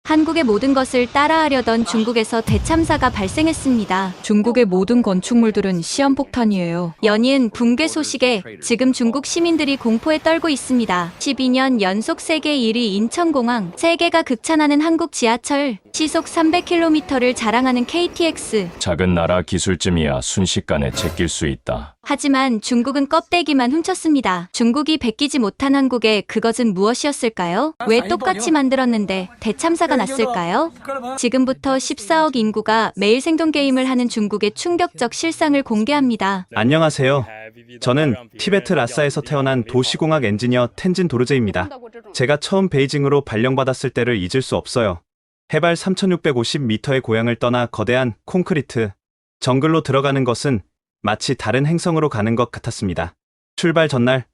한국의 모든 것을 따라하려던 중국에서 대참사가 발생했습니다. 중국의 모든 건축물들은 시한폭탄이에요. 연이은 붕괴 소식에 지금 중국 시민들이 공포에 떨고 있습니다. 12년 연속 세계 1위 인천공항, 세계가 극찬하는 한국 지하철, 시속 300km를 자랑하는 KTX. 작은 나라 기술쯤이야 순식간에 제낄 수 있다. 하지만 중국은 껍데기만 훔쳤습니다. 중국이 베끼지 못한 한국의 그것은 무엇이었을까요? 왜 똑같이 만들었는데 대참사가 났을까요? 지금부터 14억 인구가 매일 생존 게임을 하는 중국의 충격적 실상을 공개합니다. 안녕하세요. 저는 티베트 라사에서 태어난 도시공학 엔지니어 텐진 도르제입니다. 제가 처음 베이징으로 발령받았을 때를 잊을 수 없어요. 해발 3650m의 고향을 떠나 거대한 콘크리트 정글로 들어가는 것은 마치 다른 행성으로 가는 것 같았습니다. 출발 전날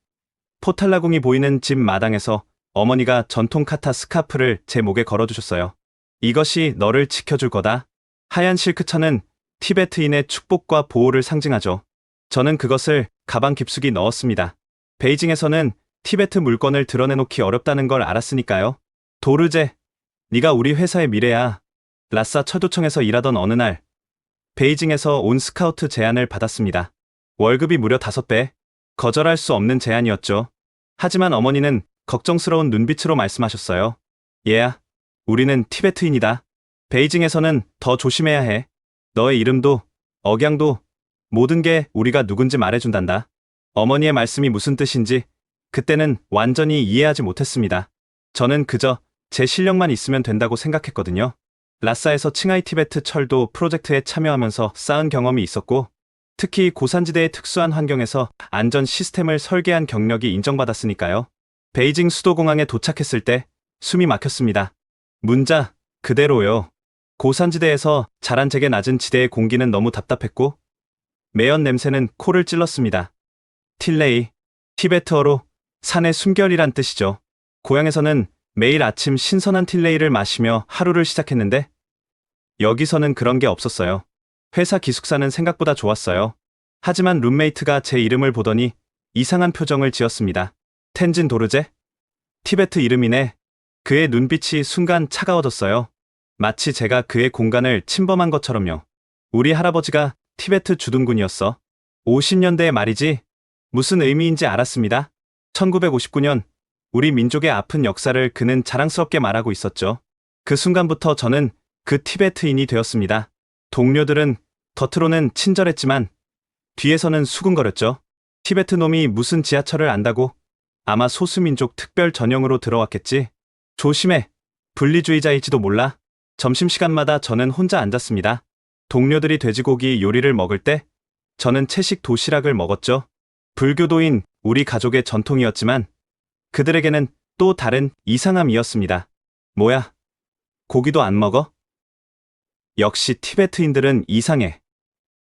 포탈라궁이 보이는 집 마당에서 어머니가 전통 카타 스카프를 제 목에 걸어주셨어요. 이것이 너를 지켜줄 거다. 하얀 실크천은 티베트인의 축복과 보호를 상징하죠. 저는 그것을 가방 깊숙이 넣었습니다. 베이징에서는 티베트 물건을 드러내놓기 어렵다는 걸 알았으니까요. 도르제, 네가 우리 회사의 미래야. 라싸 철도청에서 일하던 어느 날 베이징에서 온 스카우트 제안을 받았습니다. 월급이 무려 5배. 거절할 수 없는 제안이었죠. 하지만 어머니는 걱정스러운 눈빛으로 말씀하셨어요. 얘야, 우리는 티베트인이다. 베이징에서는 더 조심해야 해. 너의 이름도, 억양도, 모든 게 우리가 누군지 말해준단다. 어머니의 말씀이 무슨 뜻인지 그때는 완전히 이해하지 못했습니다. 저는 그저 제 실력만 있으면 된다고 생각했거든요. 라싸에서 칭하이 티베트 철도 프로젝트에 참여하면서 쌓은 경험이 있었고, 특히 고산지대의 특수한 환경에서 안전 시스템을 설계한 경력이 인정받았으니까요. 베이징 수도공항에 도착했을 때 숨이 막혔습니다. 문자 그대로요. 고산지대에서 자란 제게 낮은 지대의 공기는 너무 답답했고 매연 냄새는 코를 찔렀습니다. 틸레이, 티베트어로 산의 숨결이란 뜻이죠. 고향에서는 매일 아침 신선한 틸레이를 마시며 하루를 시작했는데 여기서는 그런 게 없었어요. 회사 기숙사는 생각보다 좋았어요. 하지만 룸메이트가 제 이름을 보더니 이상한 표정을 지었습니다. 텐진 도르제? 티베트 이름이네. 그의 눈빛이 순간 차가워졌어요. 마치 제가 그의 공간을 침범한 것처럼요. 우리 할아버지가 티베트 주둔군이었어. 50년대의 말이지. 무슨 의미인지 알았습니다. 1959년 우리 민족의 아픈 역사를 그는 자랑스럽게 말하고 있었죠. 그 순간부터 저는 그 티베트인이 되었습니다. 동료들은 겉으로는 친절했지만 뒤에서는 수군거렸죠. 티베트 놈이 무슨 지하철을 안다고? 아마 소수민족 특별 전용으로 들어왔겠지. 조심해. 분리주의자일지도 몰라. 점심시간마다 저는 혼자 앉았습니다. 동료들이 돼지고기 요리를 먹을 때 저는 채식 도시락을 먹었죠. 불교도인 우리 가족의 전통이었지만 그들에게는 또 다른 이상함이었습니다. 뭐야? 고기도 안 먹어? 역시 티베트인들은 이상해.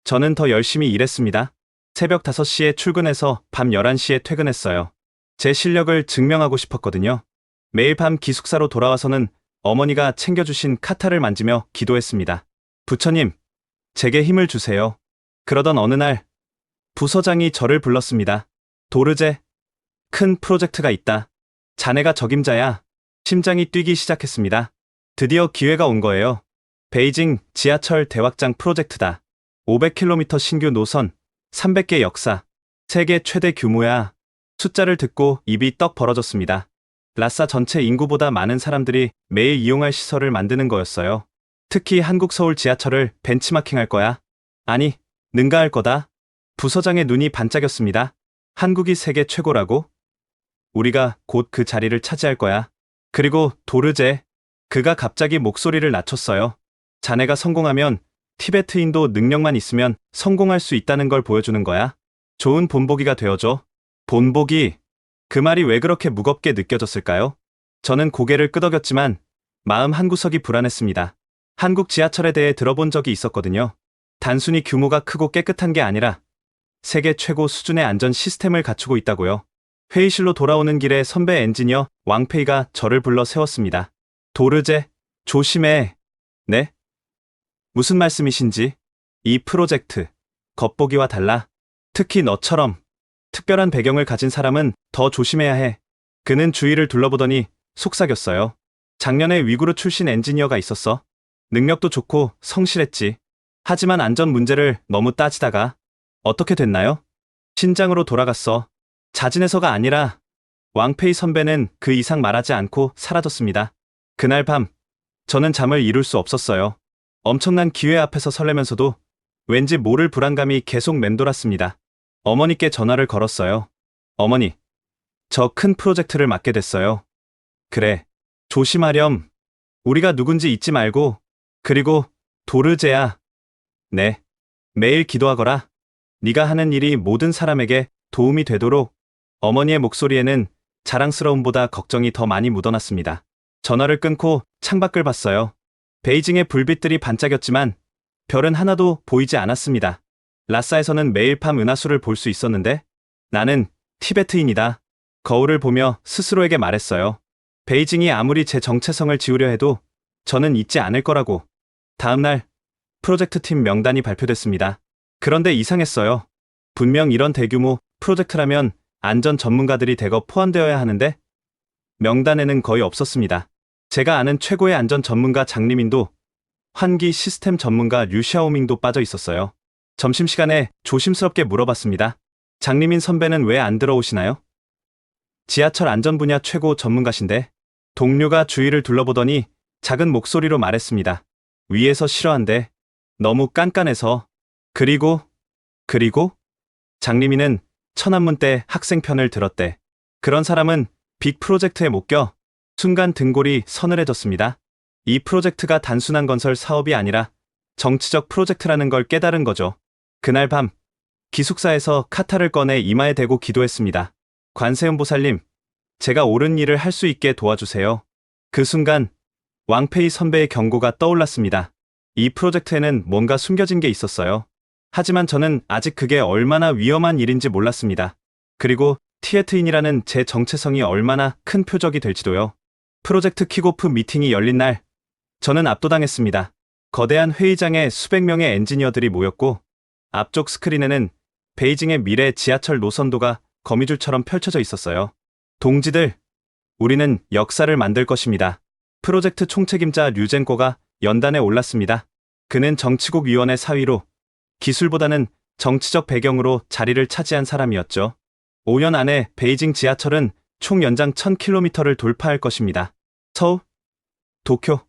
저는 더 열심히 일했습니다. 새벽 5시에 출근해서 밤 11시에 퇴근했어요. 제 실력을 증명하고 싶었거든요. 매일 밤 기숙사로 돌아와서는 어머니가 챙겨주신 카타를 만지며 기도했습니다. 부처님, 제게 힘을 주세요. 그러던 어느 날 부서장이 저를 불렀습니다. 도르제, 큰 프로젝트가 있다. 자네가 적임자야. 심장이 뛰기 시작했습니다. 드디어 기회가 온 거예요. 베이징 지하철 대확장 프로젝트다. 500km 신규 노선, 300개 역사, 세계 최대 규모야. 숫자를 듣고 입이 떡 벌어졌습니다. 라싸 전체 인구보다 많은 사람들이 매일 이용할 시설을 만드는 거였어요. 특히 한국 서울 지하철을 벤치마킹할 거야. 아니, 능가할 거다. 부서장의 눈이 반짝였습니다. 한국이 세계 최고라고? 우리가 곧 그 자리를 차지할 거야. 그리고 도르제, 그가 갑자기 목소리를 낮췄어요. 자네가 성공하면 티베트인도 능력만 있으면 성공할 수 있다는 걸 보여주는 거야. 좋은 본보기가 되어줘. 본보기, 그 말이 왜 그렇게 무겁게 느껴졌을까요? 저는 고개를 끄덕였지만 마음 한구석이 불안했습니다. 한국 지하철에 대해 들어본 적이 있었거든요. 단순히 규모가 크고 깨끗한 게 아니라 세계 최고 수준의 안전 시스템을 갖추고 있다고요. 회의실로 돌아오는 길에 선배 엔지니어 왕페이가 저를 불러 세웠습니다. 도르제, 조심해. 네? 무슨 말씀이신지? 이 프로젝트, 겉보기와 달라. 특히 너처럼 특별한 배경을 가진 사람은 더 조심해야 해. 그는 주위를 둘러보더니 속삭였어요. 작년에 위구르 출신 엔지니어가 있었어. 능력도 좋고 성실했지. 하지만 안전 문제를 너무 따지다가 어떻게 됐나요? 신장으로 돌아갔어. 자진해서가 아니라 왕페이 선배는 그 이상 말하지 않고 사라졌습니다. 그날 밤 저는 잠을 이룰 수 없었어요. 엄청난 기회 앞에서 설레면서도 왠지 모를 불안감이 계속 맴돌았습니다. 어머니께 전화를 걸었어요. 어머니, 저 큰 프로젝트를 맡게 됐어요. 그래, 조심하렴. 우리가 누군지 잊지 말고. 그리고 도르제야. 네, 매일 기도하거라. 네가 하는 일이 모든 사람에게 도움이 되도록. 어머니의 목소리에는 자랑스러움보다 걱정이 더 많이 묻어났습니다. 전화를 끊고 창밖을 봤어요. 베이징의 불빛들이 반짝였지만 별은 하나도 보이지 않았습니다. 라싸에서는 매일 밤 은하수를 볼 수 있었는데 나는 티베트인이다. 거울을 보며 스스로에게 말했어요. 베이징이 아무리 제 정체성을 지우려 해도 저는 잊지 않을 거라고. 다음 날 프로젝트 팀 명단이 발표됐습니다. 그런데 이상했어요. 분명 이런 대규모 프로젝트라면 안전 전문가들이 대거 포함되어야 하는데 명단에는 거의 없었습니다. 제가 아는 최고의 안전 전문가 장리민도, 환기 시스템 전문가 류샤오밍도 빠져 있었어요. 점심시간에 조심스럽게 물어봤습니다. 장리민 선배는 왜 안 들어오시나요? 지하철 안전 분야 최고 전문가신데. 동료가 주위를 둘러보더니 작은 목소리로 말했습니다. 위에서 싫어한대. 너무 깐깐해서. 그리고 장리민은 천안문 때 학생 편을 들었대. 그런 사람은 빅 프로젝트에 못 껴. 순간 등골이 서늘해졌습니다. 이 프로젝트가 단순한 건설 사업이 아니라 정치적 프로젝트라는 걸 깨달은 거죠. 그날 밤 기숙사에서 카타를 꺼내 이마에 대고 기도했습니다. 관세음보살님, 제가 옳은 일을 할 수 있게 도와주세요. 그 순간 왕페이 선배의 경고가 떠올랐습니다. 이 프로젝트에는 뭔가 숨겨진 게 있었어요. 하지만 저는 아직 그게 얼마나 위험한 일인지 몰랐습니다. 그리고 티에트인이라는 제 정체성이 얼마나 큰 표적이 될지도요. 프로젝트 킥오프 미팅이 열린 날, 저는 압도당했습니다. 거대한 회의장에 수백 명의 엔지니어들이 모였고 앞쪽 스크린에는 베이징의 미래 지하철 노선도가 거미줄처럼 펼쳐져 있었어요. 동지들, 우리는 역사를 만들 것입니다. 프로젝트 총책임자 류젠코가 연단에 올랐습니다. 그는 정치국 위원회 사위로 기술보다는 정치적 배경으로 자리를 차지한 사람이었죠. 5년 안에 베이징 지하철은 총 연장 1000km를 돌파할 것입니다. 서울, 도쿄.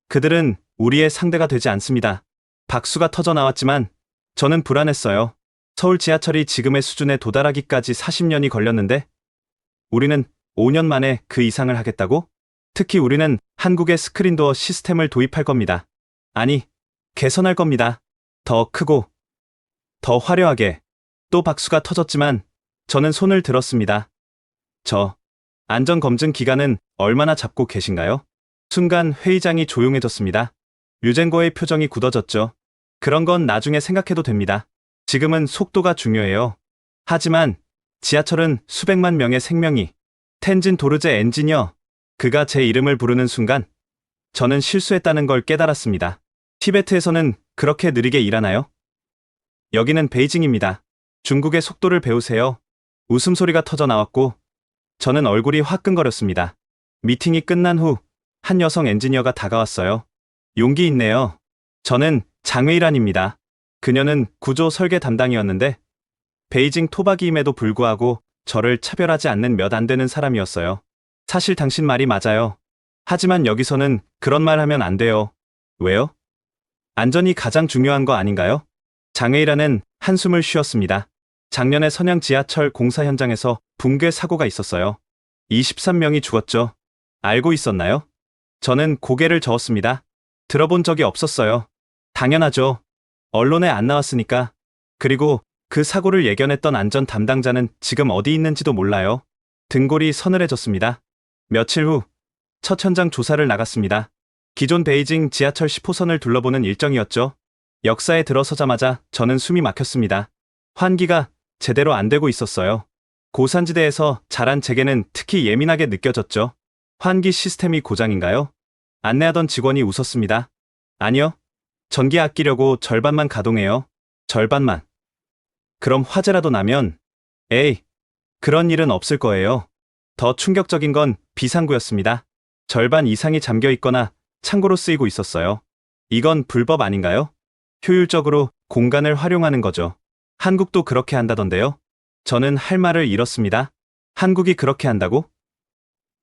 그들은 우리의 상대가 되지 않습니다. 박수가 터져 나왔지만 저는 불안했어요. 서울 지하철이 지금의 수준에 도달하기까지 40년이 걸렸는데 우리는 5년 만에 그 이상을 하겠다고? 특히 우리는 한국의 스크린도어 시스템을 도입할 겁니다. 아니, 개선할 겁니다. 더 크고, 더 화려하게. 또 박수가 터졌지만 저는 손을 들었습니다. 안전검증 기간은 얼마나 잡고 계신가요? 순간 회의장이 조용해졌습니다. 류젠고의 표정이 굳어졌죠. 그런 건 나중에 생각해도 됩니다. 지금은 속도가 중요해요. 하지만 지하철은 수백만 명의 생명이. 텐진 도르제 엔지니어, 그가 제 이름을 부르는 순간 저는 실수했다는 걸 깨달았습니다. 티베트에서는 그렇게 느리게 일하나요? 여기는 베이징입니다. 중국의 속도를 배우세요. 웃음소리가 터져 나왔고 저는 얼굴이 화끈거렸습니다. 미팅이 끝난 후 한 여성 엔지니어가 다가왔어요. 용기 있네요. 저는 장웨이란입니다. 그녀는 구조 설계 담당이었는데 베이징 토박이임에도 불구하고 저를 차별하지 않는 몇 안 되는 사람이었어요. 사실 당신 말이 맞아요. 하지만 여기서는 그런 말 하면 안 돼요. 왜요? 안전이 가장 중요한 거 아닌가요? 장웨이란은 한숨을 쉬었습니다. 작년에 선양 지하철 공사 현장에서 붕괴 사고가 있었어요. 23명이 죽었죠. 알고 있었나요? 저는 고개를 저었습니다. 들어본 적이 없었어요. 당연하죠. 언론에 안 나왔으니까. 그리고 그 사고를 예견했던 안전 담당자는 지금 어디 있는지도 몰라요. 등골이 서늘해졌습니다. 며칠 후 첫 현장 조사를 나갔습니다. 기존 베이징 지하철 10호선을 둘러보는 일정이었죠. 역사에 들어서자마자 저는 숨이 막혔습니다. 환기가 제대로 안 되고 있었어요. 고산지대에서 자란 제게는 특히 예민하게 느껴졌죠. 환기 시스템이 고장인가요? 안내하던 직원이 웃었습니다. 아니요. 전기 아끼려고 절반만 가동해요. 절반만. 그럼 화재라도 나면, 에이, 그런 일은 없을 거예요. 더 충격적인 건 비상구였습니다. 절반 이상이 잠겨 있거나 창고로 쓰이고 있었어요. 이건 불법 아닌가요? 효율적으로 공간을 활용하는 거죠. 한국도 그렇게 한다던데요. 저는 할 말을 잃었습니다. 한국이 그렇게 한다고?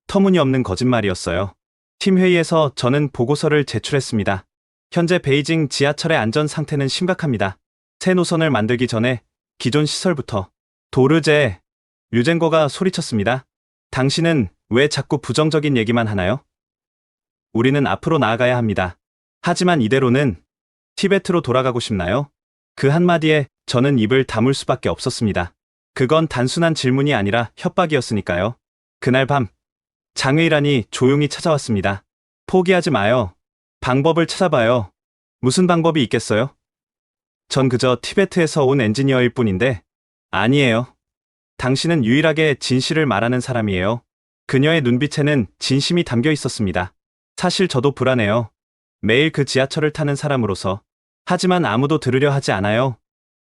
터무니없는 거짓말이었어요. 팀 회의에서 저는 보고서를 제출했습니다. 현재 베이징 지하철의 안전 상태는 심각합니다. 새 노선을 만들기 전에 기존 시설부터. 도르제, 류젠거가 소리쳤습니다. 당신은 왜 자꾸 부정적인 얘기만 하나요? 우리는 앞으로 나아가야 합니다. 하지만 이대로는 티베트로 돌아가고 싶나요? 그 한마디에 저는 입을 다물 수밖에 없었습니다. 그건 단순한 질문이 아니라 협박이었으니까요. 그날 밤, 장의란이 조용히 찾아왔습니다. 포기하지 마요. 방법을 찾아봐요. 무슨 방법이 있겠어요? 전 그저 티베트에서 온 엔지니어일 뿐인데, 아니에요. 당신은 유일하게 진실을 말하는 사람이에요. 그녀의 눈빛에는 진심이 담겨 있었습니다. 사실 저도 불안해요. 매일 그 지하철을 타는 사람으로서. 하지만 아무도 들으려 하지 않아요.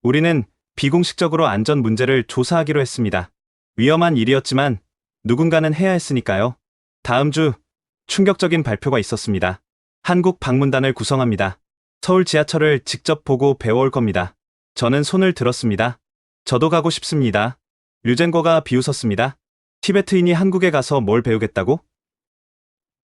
우리는 비공식적으로 안전 문제를 조사하기로 했습니다. 위험한 일이었지만 누군가는 해야 했으니까요. 다음 주 충격적인 발표가 있었습니다. 한국 방문단을 구성합니다. 서울 지하철을 직접 보고 배워올 겁니다. 저는 손을 들었습니다. 저도 가고 싶습니다. 류젠거가 비웃었습니다. 티베트인이 한국에 가서 뭘 배우겠다고?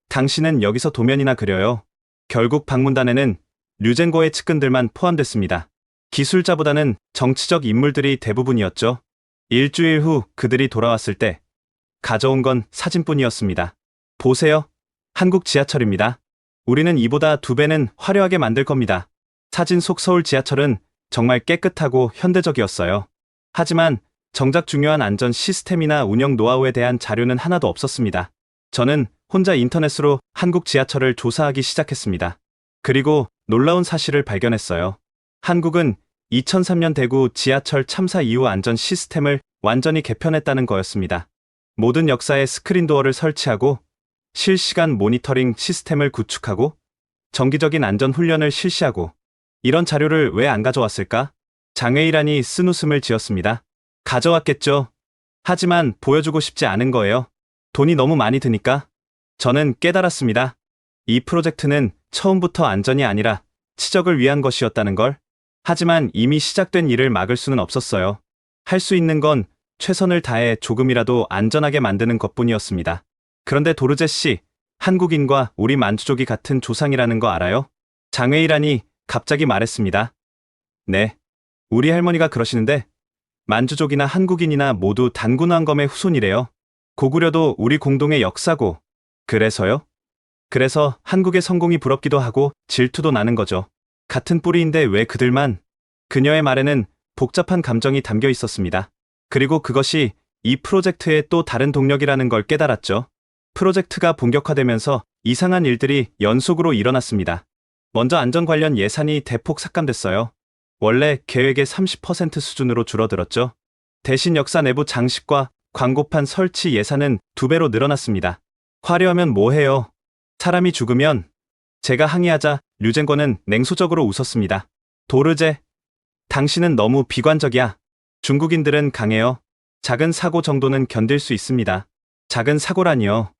당신은 여기서 도면이나 그려요. 결국 방문단에는 류젠거의 측근들만 포함됐습니다. 기술자보다는 정치적 인물들이 대부분이었죠. 일주일 후 그들이 돌아왔을 때 가져온 건 사진뿐이었습니다. 보세요. 한국 지하철입니다. 우리는 이보다 2배는 화려하게 만들 겁니다. 사진 속 서울 지하철은 정말 깨끗하고 현대적이었어요. 하지만 정작 중요한 안전 시스템이나 운영 노하우에 대한 자료는 하나도 없었습니다. 저는 혼자 인터넷으로 한국 지하철을 조사하기 시작했습니다. 그리고 놀라운 사실을 발견했어요. 한국은 2003년 대구 지하철 참사 이후 안전 시스템을 완전히 개편했다는 거였습니다. 모든 역사에 스크린도어를 설치하고 실시간 모니터링 시스템을 구축하고 정기적인 안전 훈련을 실시하고. 이런 자료를 왜 안 가져왔을까? 장회일안이 쓴웃음을 지었습니다. 가져왔겠죠. 하지만 보여주고 싶지 않은 거예요. 돈이 너무 많이 드니까. 저는 깨달았습니다. 이 프로젝트는 처음부터 안전이 아니라 치적을 위한 것이었다는 걸. 하지만 이미 시작된 일을 막을 수는 없었어요. 할 수 있는 건 최선을 다해 조금이라도 안전하게 만드는 것뿐이었습니다. 그런데 도르제 씨, 한국인과 우리 만주족이 같은 조상이라는 거 알아요? 장회일안이 갑자기 말했습니다. 네. 우리 할머니가 그러시는데 만주족이나 한국인이나 모두 단군왕검의 후손이래요. 고구려도 우리 공동의 역사고. 그래서요? 그래서 한국의 성공이 부럽기도 하고 질투도 나는 거죠. 같은 뿌리인데 왜 그들만? 그녀의 말에는 복잡한 감정이 담겨 있었습니다. 그리고 그것이 이 프로젝트의 또 다른 동력이라는 걸 깨달았죠. 프로젝트가 본격화되면서 이상한 일들이 연속으로 일어났습니다. 먼저 안전 관련 예산이 대폭 삭감됐어요. 원래 계획의 30% 수준으로 줄어들었죠. 대신 역사 내부 장식과 광고판 설치 예산은 2배로 늘어났습니다. 화려하면 뭐해요? 사람이 죽으면. 제가 항의하자 류젠거는 냉소적으로 웃었습니다. 도르제, 당신은 너무 비관적이야. 중국인들은 강해요. 작은 사고 정도는 견딜 수 있습니다. 작은 사고라니요.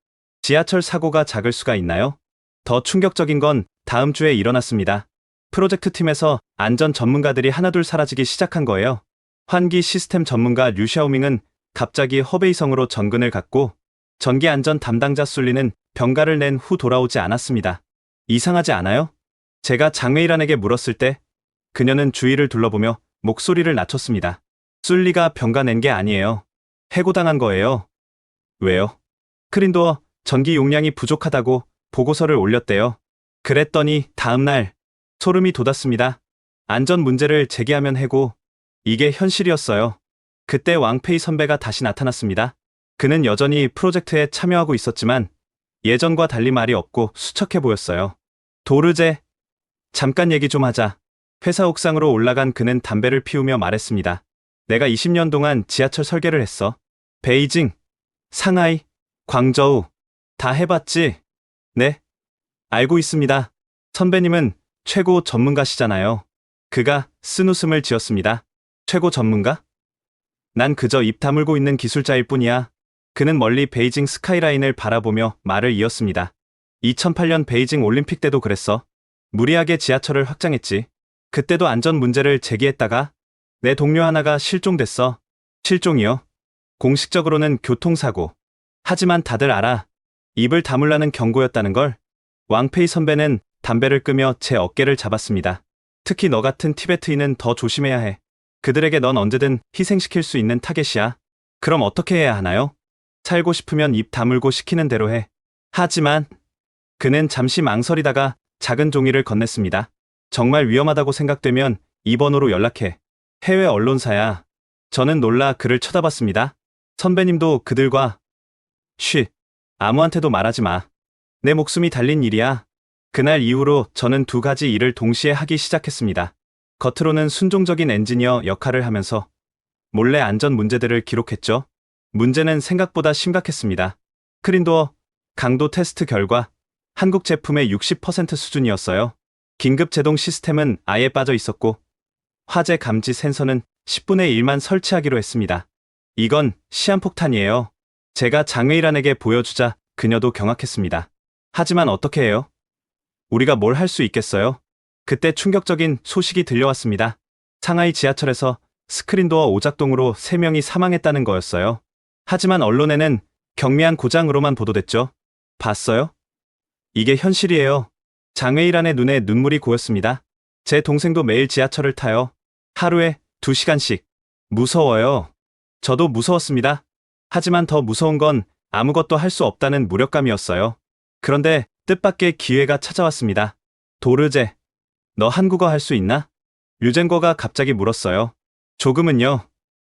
지하철 사고가 작을 수가 있나요? 더 충격적인 건 다음 주에 일어났습니다. 프로젝트 팀에서 안전 전문가들이 하나둘 사라지기 시작한 거예요. 환기 시스템 전문가 류샤오밍은 갑자기 허베이성으로 전근을 갖고 전기 안전 담당자 술리는 병가를 낸 후 돌아오지 않았습니다. 이상하지 않아요? 제가 장웨이란에게 물었을 때 그녀는 주위를 둘러보며 목소리를 낮췄습니다. 술리가 병가 낸 게 아니에요. 해고당한 거예요. 왜요? 스크린도어 전기 용량이 부족하다고 보고서를 올렸대요. 그랬더니 다음날 소름이 돋았습니다. 안전 문제를 제기하면 해고. 이게 현실이었어요. 그때 왕페이 선배가 다시 나타났습니다. 그는 여전히 프로젝트에 참여하고 있었지만 예전과 달리 말이 없고 수척해 보였어요. 도르제, 잠깐 얘기 좀 하자. 회사 옥상으로 올라간 그는 담배를 피우며 말했습니다. 내가 20년 동안 지하철 설계를 했어. 베이징, 상하이, 광저우 다 해봤지? 네, 알고 있습니다. 선배님은 최고 전문가시잖아요. 그가 쓴웃음을 지었습니다. 최고 전문가? 난 그저 입 다물고 있는 기술자일 뿐이야. 그는 멀리 베이징 스카이라인을 바라보며 말을 이었습니다. 2008년 베이징 올림픽 때도 그랬어. 무리하게 지하철을 확장했지. 그때도 안전 문제를 제기했다가 내 동료 하나가 실종됐어. 실종이요? 공식적으로는 교통사고. 하지만 다들 알아. 입을 다물라는 경고였다는 걸. 왕페이 선배는 담배를 끄며 제 어깨를 잡았습니다. 특히 너 같은 티베트인은 더 조심해야 해. 그들에게 넌 언제든 희생시킬 수 있는 타겟이야. 그럼 어떻게 해야 하나요? 살고 싶으면 입 다물고 시키는 대로 해. 하지만 그는 잠시 망설이다가 작은 종이를 건넸습니다. 정말 위험하다고 생각되면 이 번호로 연락해. 해외 언론사야. 저는 놀라 그를 쳐다봤습니다. 선배님도 그들과 쉿. 아무한테도 말하지 마. 내 목숨이 달린 일이야. 그날 이후로 저는 두 가지 일을 동시에 하기 시작했습니다. 겉으로는 순종적인 엔지니어 역할을 하면서 몰래 안전 문제들을 기록했죠. 문제는 생각보다 심각했습니다. 스크린도어 강도 테스트 결과 한국 제품의 60% 수준이었어요. 긴급 제동 시스템은 아예 빠져 있었고 화재 감지 센서는 10분의 1만 설치하기로 했습니다. 이건 시한폭탄이에요. 제가 장의란에게 보여주자 그녀도 경악했습니다. 하지만 어떻게 해요? 우리가 뭘 할 수 있겠어요? 그때 충격적인 소식이 들려왔습니다. 상하이 지하철에서 스크린도어 오작동으로 3명이 사망했다는 거였어요. 하지만 언론에는 경미한 고장으로만 보도됐죠. 봤어요? 이게 현실이에요. 장외일안의 눈에 눈물이 고였습니다. 제 동생도 매일 지하철을 타요. 하루에 2시간씩. 무서워요. 저도 무서웠습니다. 하지만 더 무서운 건 아무것도 할 수 없다는 무력감이었어요. 그런데 뜻밖의 기회가 찾아왔습니다. 도르제, 너 한국어 할 수 있나? 류젠거가 갑자기 물었어요. 조금은요.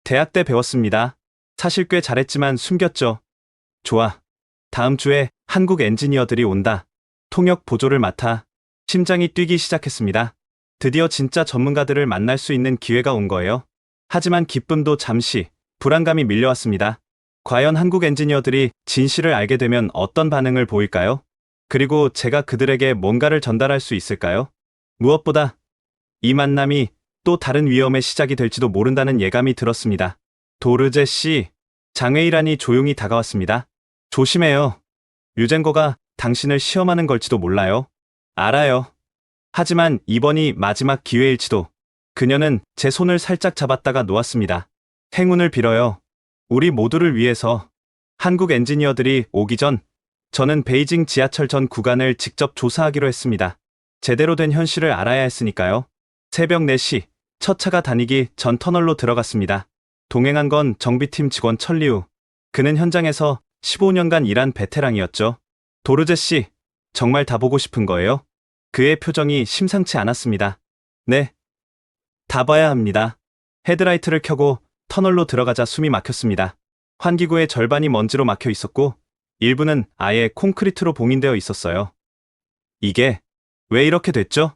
대학 때 배웠습니다. 사실 꽤 잘했지만 숨겼죠. 좋아. 다음 주에 한국 엔지니어들이 온다. 통역 보조를 맡아. 심장이 뛰기 시작했습니다. 드디어 진짜 전문가들을 만날 수 있는 기회가 온 거예요. 하지만 기쁨도 잠시, 불안감이 밀려왔습니다. 과연 한국 엔지니어들이 진실을 알게 되면 어떤 반응을 보일까요? 그리고 제가 그들에게 뭔가를 전달할 수 있을까요? 무엇보다 이 만남이 또 다른 위험의 시작이 될지도 모른다는 예감이 들었습니다. 도르제 씨, 장외일안이 조용히 다가왔습니다. 조심해요. 유젠거가 당신을 시험하는 걸지도 몰라요. 알아요. 하지만 이번이 마지막 기회일지도. 그녀는 제 손을 살짝 잡았다가 놓았습니다. 행운을 빌어요. 우리 모두를 위해서. 한국 엔지니어들이 오기 전 저는 베이징 지하철 전 구간을 직접 조사하기로 했습니다. 제대로 된 현실을 알아야 했으니까요. 새벽 4시 첫 차가 다니기 전 터널로 들어갔습니다. 동행한 건 정비팀 직원 천리우. 그는 현장에서 15년간 일한 베테랑이었죠. 도르제 씨, 정말 다 보고 싶은 거예요? 그의 표정이 심상치 않았습니다. 네. 다 봐야 합니다. 헤드라이트를 켜고 터널로 들어가자 숨이 막혔습니다. 환기구의 절반이 먼지로 막혀 있었고 일부는 아예 콘크리트로 봉인되어 있었어요. 이게 왜 이렇게 됐죠?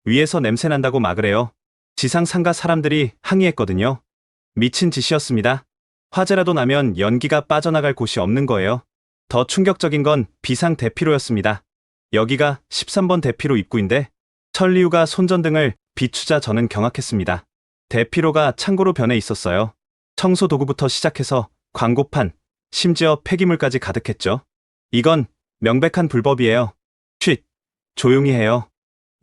위에서 냄새 난다고 막으래요. 지상 상가 사람들이 항의했거든요. 미친 짓이었습니다. 화재라도 나면 연기가 빠져나갈 곳이 없는 거예요. 더 충격적인 건 비상 대피로였습니다. 여기가 13번 대피로 입구인데 천리우가 손전등을 비추자 저는 경악했습니다. 대피로가 창고로 변해 있었어요. 청소 도구부터 시작해서 광고판, 심지어 폐기물까지 가득했죠. 이건 명백한 불법이에요. 쉿, 조용히 해요.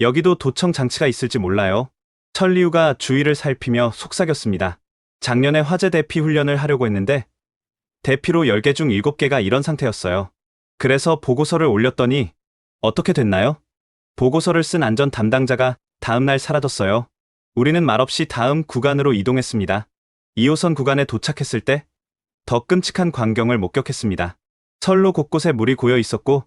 여기도 도청 장치가 있을지 몰라요. 천리우가 주위를 살피며 속삭였습니다. 작년에 화재 대피 훈련을 하려고 했는데 대피로 10개 중 7개가 이런 상태였어요. 그래서 보고서를 올렸더니 어떻게 됐나요? 보고서를 쓴 안전 담당자가 다음날 사라졌어요. 우리는 말없이 다음 구간으로 이동했습니다. 2호선 구간에 도착했을 때 더 끔찍한 광경을 목격했습니다. 선로 곳곳에 물이 고여 있었고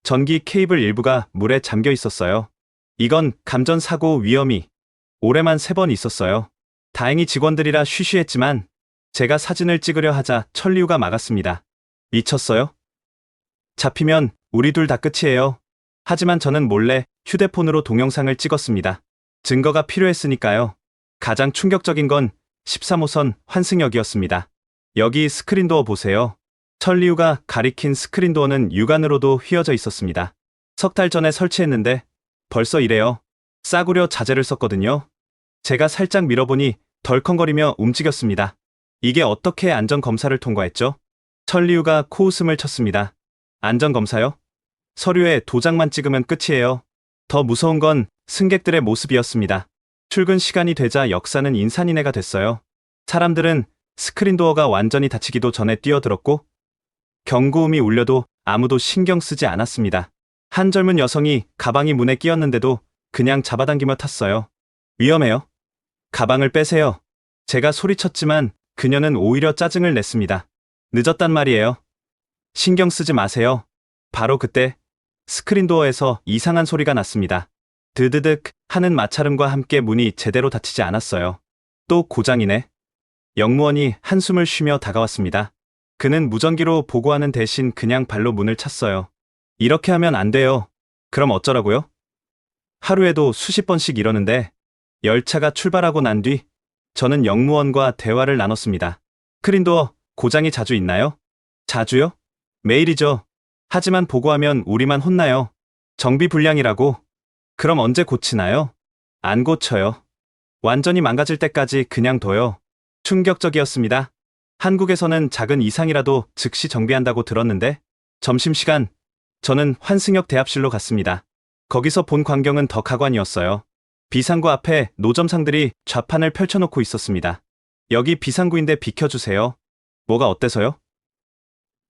전기 케이블 일부가 물에 잠겨 있었어요. 이건 감전 사고 위험이 올해만 3번 있었어요. 다행히 직원들이라 쉬쉬했지만 제가 사진을 찍으려 하자 천리우가 막았습니다. 미쳤어요? 잡히면 우리 둘 다 끝이에요. 하지만 저는 몰래 휴대폰으로 동영상을 찍었습니다. 증거가 필요했으니까요. 가장 충격적인 건 13호선 환승역이었습니다. 여기 스크린도어 보세요. 천리우가 가리킨 스크린도어는 육안으로도 휘어져 있었습니다. 석 달 전에 설치했는데 벌써 이래요. 싸구려 자재를 썼거든요. 제가 살짝 밀어보니 덜컹거리며 움직였습니다. 이게 어떻게 안전검사를 통과했죠? 천리우가 코웃음을 쳤습니다. 안전검사요? 서류에 도장만 찍으면 끝이에요. 더 무서운 건 승객들의 모습이었습니다. 출근 시간이 되자 역사는 인산인해가 됐어요. 사람들은 스크린도어가 완전히 닫히기도 전에 뛰어들었고 경고음이 울려도 아무도 신경 쓰지 않았습니다. 한 젊은 여성이 가방이 문에 끼었는데도 그냥 잡아당기며 탔어요. 위험해요. 가방을 빼세요. 제가 소리쳤지만 그녀는 오히려 짜증을 냈습니다. 늦었단 말이에요. 신경 쓰지 마세요. 바로 그때 스크린도어에서 이상한 소리가 났습니다. 드드득 하는 마찰음과 함께 문이 제대로 닫히지 않았어요. 또 고장이네. 영무원이 한숨을 쉬며 다가왔습니다. 그는 무전기로 보고하는 대신 그냥 발로 문을 찼어요. 이렇게 하면 안 돼요. 그럼 어쩌라고요? 하루에도 수십 번씩 이러는데 열차가 출발하고 난 뒤 저는 영무원과 대화를 나눴습니다. 스크린도어 고장이 자주 있나요? 자주요? 매일이죠. 하지만 보고하면 우리만 혼나요. 정비 불량이라고. 그럼 언제 고치나요? 안 고쳐요. 완전히 망가질 때까지 그냥 둬요. 충격적이었습니다. 한국에서는 작은 이상이라도 즉시 정비한다고 들었는데 점심시간 저는 환승역 대합실로 갔습니다. 거기서 본 광경은 더 가관이었어요. 비상구 앞에 노점상들이 좌판을 펼쳐놓고 있었습니다. 여기 비상구인데 비켜주세요. 뭐가 어때서요?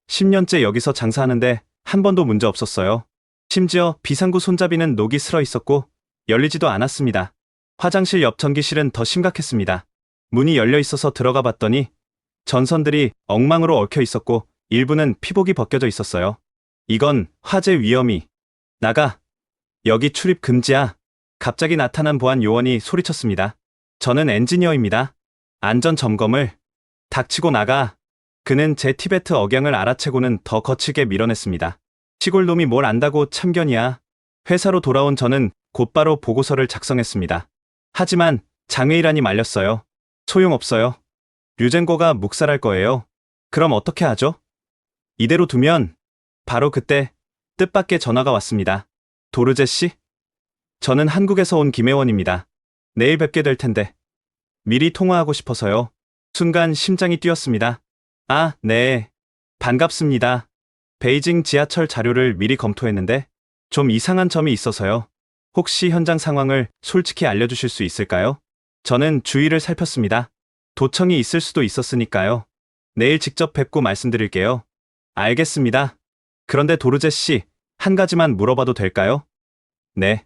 10년째 여기서 장사하는데 한 번도 문제 없었어요. 심지어 비상구 손잡이는 녹이 슬어 있었고 열리지도 않았습니다. 화장실 옆 전기실은 더 심각했습니다. 문이 열려 있어서 들어가 봤더니 전선들이 엉망으로 얽혀 있었고 일부는 피복이 벗겨져 있었어요. 이건 화재 위험이. 나가. 여기 출입 금지야. 갑자기 나타난 보안 요원이 소리쳤습니다. 저는 엔지니어입니다. 안전 점검을. 닥치고 나가. 그는 제 티베트 억양을 알아채고는 더 거칠게 밀어냈습니다. 시골 놈이 뭘 안다고 참견이야. 회사로 돌아온 저는 곧바로 보고서를 작성했습니다. 하지만 장외일안이 말렸어요. 소용없어요. 류젠거가 묵살할 거예요. 그럼 어떻게 하죠? 이대로 두면. 바로 그때 뜻밖의 전화가 왔습니다. 도르제 씨? 저는 한국에서 온 김혜원입니다. 내일 뵙게 될 텐데. 미리 통화하고 싶어서요. 순간 심장이 뛰었습니다. 아, 네. 반갑습니다. 베이징 지하철 자료를 미리 검토했는데 좀 이상한 점이 있어서요. 혹시 현장 상황을 솔직히 알려주실 수 있을까요? 저는 주위를 살폈습니다. 도청이 있을 수도 있었으니까요. 내일 직접 뵙고 말씀드릴게요. 알겠습니다. 그런데 도르제 씨, 한 가지만 물어봐도 될까요? 네.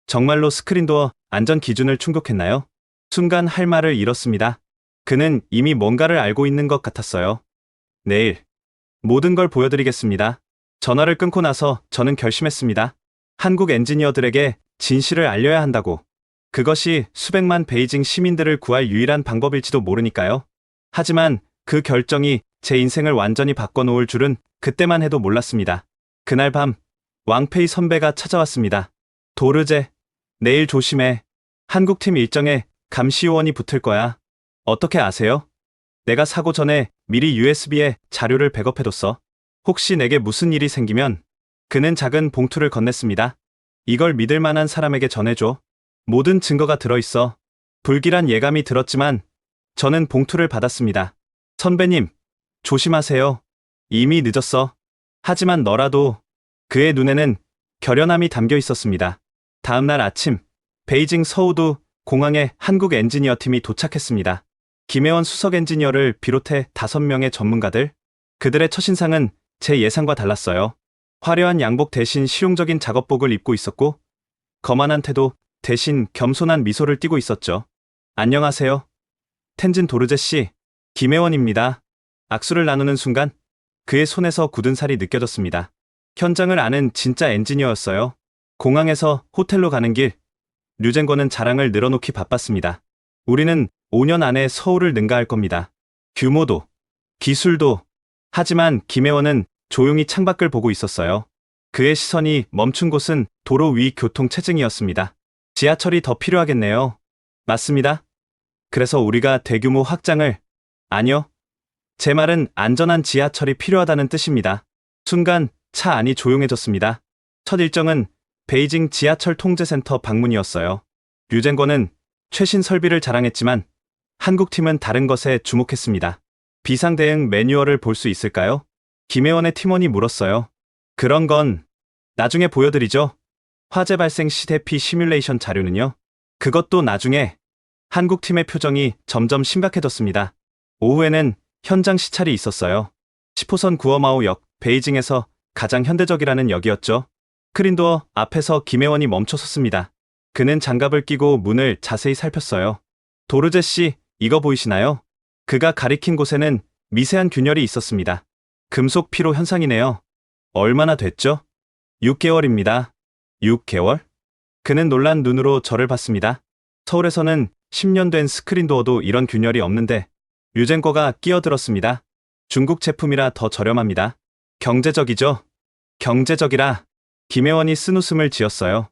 정말로 스크린도어 안전 기준을 충족했나요? 순간 할 말을 잃었습니다. 그는 이미 뭔가를 알고 있는 것 같았어요. 내일 모든 걸 보여드리겠습니다. 전화를 끊고 나서 저는 결심했습니다. 한국 엔지니어들에게 진실을 알려야 한다고. 그것이 수백만 베이징 시민들을 구할 유일한 방법일지도 모르니까요. 하지만 그 결정이 제 인생을 완전히 바꿔놓을 줄은 그때만 해도 몰랐습니다. 그날 밤 왕페이 선배가 찾아왔습니다. 도르제, 내일 조심해. 한국팀 일정에 감시요원이 붙을 거야. 어떻게 아세요? 내가 사고 전에 미리 USB에 자료를 백업해뒀어. 혹시 내게 무슨 일이 생기면. 그는 작은 봉투를 건넸습니다. 이걸 믿을 만한 사람에게 전해줘. 모든 증거가 들어있어. 불길한 예감이 들었지만 저는 봉투를 받았습니다. 선배님, 조심하세요. 이미 늦었어. 하지만 너라도. 그의 눈에는 결연함이 담겨 있었습니다. 다음 날 아침, 베이징 서우두 공항에 한국 엔지니어 팀이 도착했습니다. 김혜원 수석 엔지니어를 비롯해 5명의 전문가들. 그들의 첫인상은 제 예상과 달랐어요. 화려한 양복 대신 실용적인 작업복을 입고 있었고 거만한 태도 대신 겸손한 미소를 띠고 있었죠. 안녕하세요. 텐진 도르제 씨, 김혜원입니다. 악수를 나누는 순간 그의 손에서 굳은 살이 느껴졌습니다. 현장을 아는 진짜 엔지니어였어요. 공항에서 호텔로 가는 길, 류젠거는 자랑을 늘어놓기 바빴습니다. 우리는 5년 안에 서울을 능가할 겁니다. 규모도, 기술도. 하지만 김혜원은 조용히 창밖을 보고 있었어요. 그의 시선이 멈춘 곳은 도로 위 교통 체증이었습니다. 지하철이 더 필요하겠네요. 맞습니다. 그래서 우리가 대규모 확장을. 아니요. 제 말은 안전한 지하철이 필요하다는 뜻입니다. 순간 차 안이 조용해졌습니다. 첫 일정은 베이징 지하철 통제센터 방문이었어요. 류젠거는 최신 설비를 자랑했지만 한국팀은 다른 것에 주목했습니다. 비상대응 매뉴얼을 볼 수 있을까요? 김혜원의 팀원이 물었어요. 그런 건 나중에 보여드리죠. 화재 발생 시 대피 시뮬레이션 자료는요. 그것도 나중에. 한국팀의 표정이 점점 심각해졌습니다. 오후에는 현장 시찰이 있었어요. 10호선 구어마오역, 베이징에서 가장 현대적이라는 역이었죠. 스크린도어 앞에서 김혜원이 멈춰섰습니다. 그는 장갑을 끼고 문을 자세히 살폈어요. 도르제 씨, 이거 보이시나요? 그가 가리킨 곳에는 미세한 균열이 있었습니다. 금속 피로 현상이네요. 얼마나 됐죠? 6개월입니다. 6개월? 그는 놀란 눈으로 저를 봤습니다. 서울에서는 10년 된 스크린도어도 이런 균열이 없는데 유젠거가 끼어들었습니다. 중국 제품이라 더 저렴합니다. 경제적이죠? 경제적이라. 김혜원이 쓴웃음을 지었어요.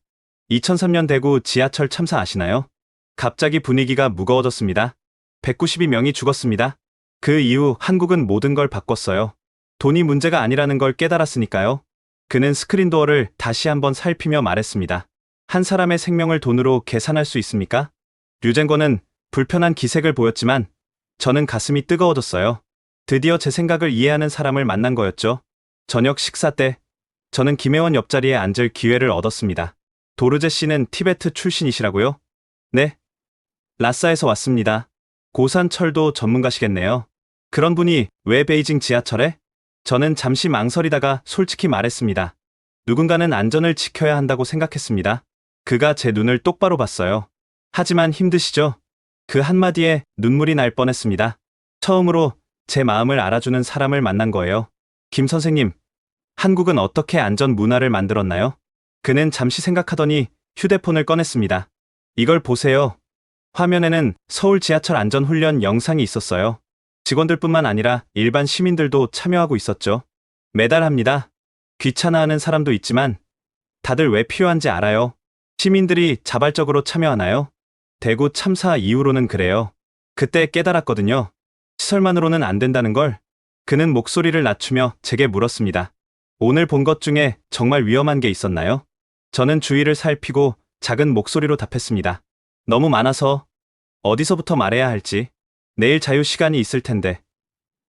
2003년 대구 지하철 참사 아시나요? 갑자기 분위기가 무거워졌습니다. 192명이 죽었습니다. 그 이후 한국은 모든 걸 바꿨어요. 돈이 문제가 아니라는 걸 깨달았으니까요. 그는 스크린도어를 다시 한번 살피며 말했습니다. 한 사람의 생명을 돈으로 계산할 수 있습니까? 류젠거는 불편한 기색을 보였지만 저는 가슴이 뜨거워졌어요. 드디어 제 생각을 이해하는 사람을 만난 거였죠. 저녁 식사 때 저는 김혜원 옆자리에 앉을 기회를 얻었습니다. 도르제 씨는 티베트 출신이시라고요? 네. 라싸에서 왔습니다. 고산 철도 전문가시겠네요. 그런 분이 왜 베이징 지하철에? 저는 잠시 망설이다가 솔직히 말했습니다. 누군가는 안전을 지켜야 한다고 생각했습니다. 그가 제 눈을 똑바로 봤어요. 하지만 힘드시죠? 그 한마디에 눈물이 날 뻔했습니다. 처음으로 제 마음을 알아주는 사람을 만난 거예요. 김 선생님, 한국은 어떻게 안전 문화를 만들었나요? 그는 잠시 생각하더니 휴대폰을 꺼냈습니다. 이걸 보세요. 화면에는 서울 지하철 안전훈련 영상이 있었어요. 직원들뿐만 아니라 일반 시민들도 참여하고 있었죠. 매달 합니다. 귀찮아하는 사람도 있지만 다들 왜 필요한지 알아요. 시민들이 자발적으로 참여하나요? 대구 참사 이후로는 그래요. 그때 깨달았거든요. 시설만으로는 안 된다는 걸. 그는 목소리를 낮추며 제게 물었습니다. 오늘 본 것 중에 정말 위험한 게 있었나요? 저는 주위를 살피고 작은 목소리로 답했습니다. 너무 많아서 어디서부터 말해야 할지. 내일 자유 시간이 있을 텐데.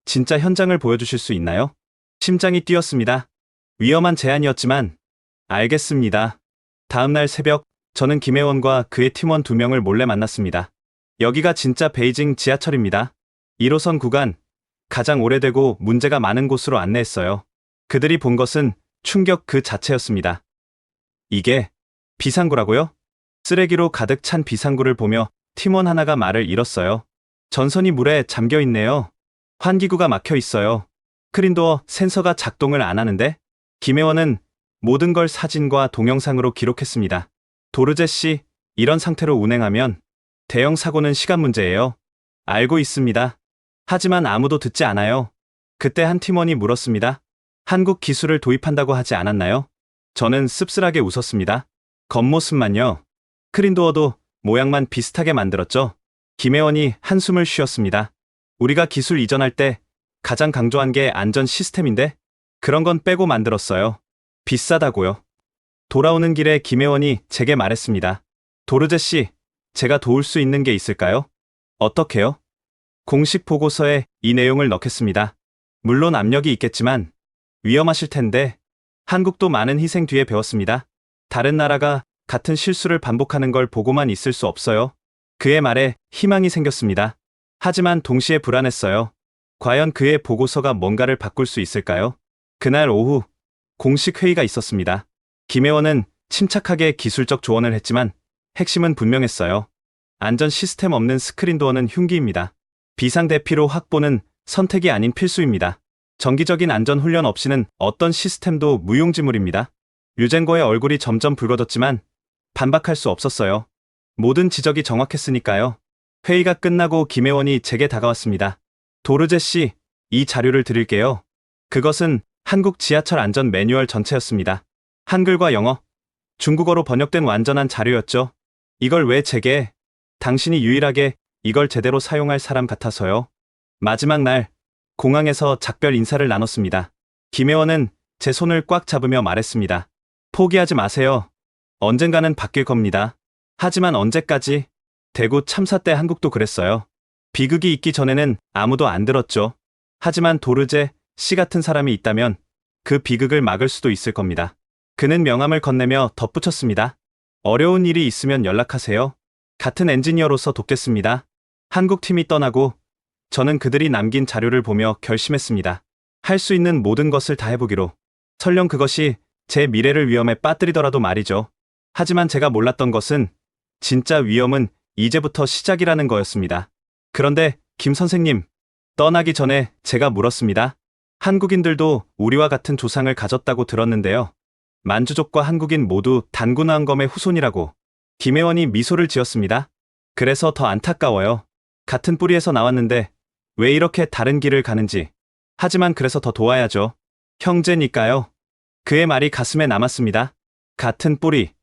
진짜 현장을 보여주실 수 있나요? 심장이 뛰었습니다. 위험한 제안이었지만 알겠습니다. 다음날 새벽 저는 김혜원과 그의 팀원 2명을 몰래 만났습니다. 여기가 진짜 베이징 지하철입니다. 1호선 구간, 가장 오래되고 문제가 많은 곳으로 안내했어요. 그들이 본 것은 충격 그 자체였습니다. 이게 비상구라고요? 쓰레기로 가득 찬 비상구를 보며 팀원 하나가 말을 잃었어요. 전선이 물에 잠겨 있네요. 환기구가 막혀 있어요. 스크린도어 센서가 작동을 안 하는데? 김혜원은 모든 걸 사진과 동영상으로 기록했습니다. 도르제 씨, 이런 상태로 운행하면 대형 사고는 시간 문제예요. 알고 있습니다. 하지만 아무도 듣지 않아요. 그때 한 팀원이 물었습니다. 한국 기술을 도입한다고 하지 않았나요? 저는 씁쓸하게 웃었습니다. 겉모습만요. 스크린도어도 모양만 비슷하게 만들었죠. 김혜원이 한숨을 쉬었습니다. 우리가 기술 이전할 때 가장 강조한 게 안전 시스템인데 그런 건 빼고 만들었어요. 비싸다고요. 돌아오는 길에 김혜원이 제게 말했습니다. 도르제 씨, 제가 도울 수 있는 게 있을까요? 어떻게요? 공식 보고서에 이 내용을 넣겠습니다. 물론 압력이 있겠지만 위험하실 텐데 한국도 많은 희생 뒤에 배웠습니다. 다른 나라가 같은 실수를 반복하는 걸 보고만 있을 수 없어요. 그의 말에 희망이 생겼습니다. 하지만 동시에 불안했어요. 과연 그의 보고서가 뭔가를 바꿀 수 있을까요? 그날 오후 공식 회의가 있었습니다. 김혜원은 침착하게 기술적 조언을 했지만 핵심은 분명했어요. 안전 시스템 없는 스크린도어는 흉기입니다. 비상대피로 확보는 선택이 아닌 필수입니다. 정기적인 안전 훈련 없이는 어떤 시스템도 무용지물입니다. 류젠거의 얼굴이 점점 붉어졌지만 반박할 수 없었어요. 모든 지적이 정확했으니까요. 회의가 끝나고 김혜원이 제게 다가왔습니다. 도르제 씨, 이 자료를 드릴게요. 그것은 한국 지하철 안전 매뉴얼 전체였습니다. 한글과 영어, 중국어로 번역된 완전한 자료였죠. 이걸 왜 제게? 당신이 유일하게 이걸 제대로 사용할 사람 같아서요. 마지막 날, 공항에서 작별 인사를 나눴습니다. 김혜원은 제 손을 꽉 잡으며 말했습니다. 포기하지 마세요. 언젠가는 바뀔 겁니다. 하지만 언제까지? 대구 참사 때 한국도 그랬어요. 비극이 있기 전에는 아무도 안 들었죠. 하지만 도르제 씨 같은 사람이 있다면 그 비극을 막을 수도 있을 겁니다. 그는 명함을 건네며 덧붙였습니다. 어려운 일이 있으면 연락하세요. 같은 엔지니어로서 돕겠습니다. 한국팀이 떠나고 저는 그들이 남긴 자료를 보며 결심했습니다. 할 수 있는 모든 것을 다 해보기로. 설령 그것이 제 미래를 위험에 빠뜨리더라도 말이죠. 하지만 제가 몰랐던 것은 진짜 위험은 이제부터 시작이라는 거였습니다. 그런데 김 선생님, 떠나기 전에 제가 물었습니다. 한국인들도 우리와 같은 조상을 가졌다고 들었는데요. 만주족과 한국인 모두 단군왕검의 후손이라고. 김혜원이 미소를 지었습니다. 그래서 더 안타까워요. 같은 뿌리에서 나왔는데 왜 이렇게 다른 길을 가는지. 하지만 그래서 더 도와야죠. 형제니까요. 그의 말이 가슴에 남았습니다. 같은 뿌리,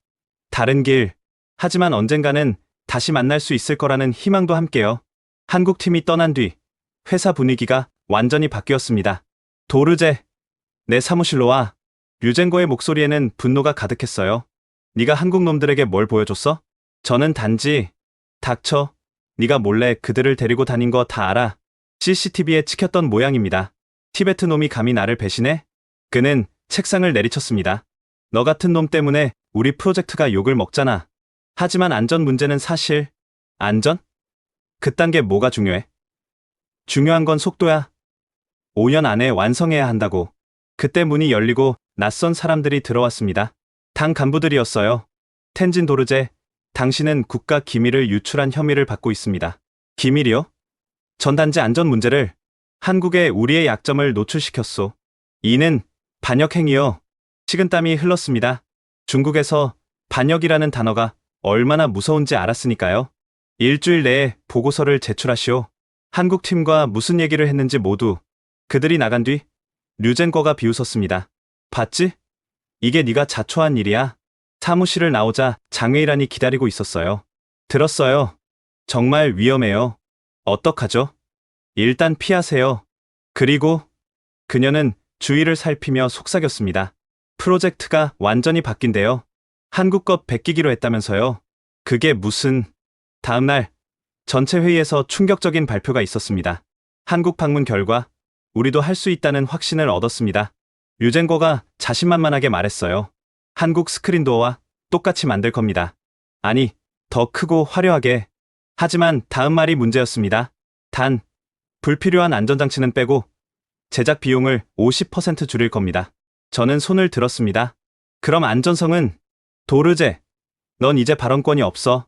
다른 길. 하지만 언젠가는 다시 만날 수 있을 거라는 희망도 함께요. 한국팀이 떠난 뒤 회사 분위기가 완전히 바뀌었습니다. 도르제, 내 사무실로 와. 류젠거의 목소리에는 분노가 가득했어요. 네가 한국 놈들에게 뭘 보여줬어? 저는 단지 닥쳐. 네가 몰래 그들을 데리고 다닌 거 다 알아. CCTV에 찍혔던 모양입니다. 티베트 놈이 감히 나를 배신해? 그는 책상을 내리쳤습니다. 너 같은 놈 때문에 우리 프로젝트가 욕을 먹잖아. 하지만 안전 문제는 사실. 안전? 그딴 게 뭐가 중요해? 중요한 건 속도야. 5년 안에 완성해야 한다고. 그때 문이 열리고 낯선 사람들이 들어왔습니다. 당 간부들이었어요. 텐진 도르제, 당신은 국가 기밀을 유출한 혐의를 받고 있습니다. 기밀이요? 전단지 안전 문제를. 한국에 우리의 약점을 노출시켰소. 이는 반역행위요. 식은땀이 흘렀습니다. 중국에서 반역이라는 단어가 얼마나 무서운지 알았으니까요. 일주일 내에 보고서를 제출하시오. 한국팀과 무슨 얘기를 했는지 모두. 그들이 나간 뒤 류젠거가 비웃었습니다. 봤지? 이게 네가 자초한 일이야. 사무실을 나오자 장외일환이 기다리고 있었어요. 들었어요. 정말 위험해요. 어떡하죠? 일단 피하세요. 그리고 그녀는 주위를 살피며 속삭였습니다. 프로젝트가 완전히 바뀐대요. 한국 것 베끼기로 했다면서요. 그게 무슨... 다음날 전체 회의에서 충격적인 발표가 있었습니다. 한국 방문 결과 우리도 할 수 있다는 확신을 얻었습니다. 류젠거가 자신만만하게 말했어요. 한국 스크린도어와 똑같이 만들 겁니다. 아니, 더 크고 화려하게. 하지만 다음 말이 문제였습니다. 단, 불필요한 안전장치는 빼고 제작 비용을 50% 줄일 겁니다. 저는 손을 들었습니다. 그럼 안전성은? 도르제, 넌 이제 발언권이 없어.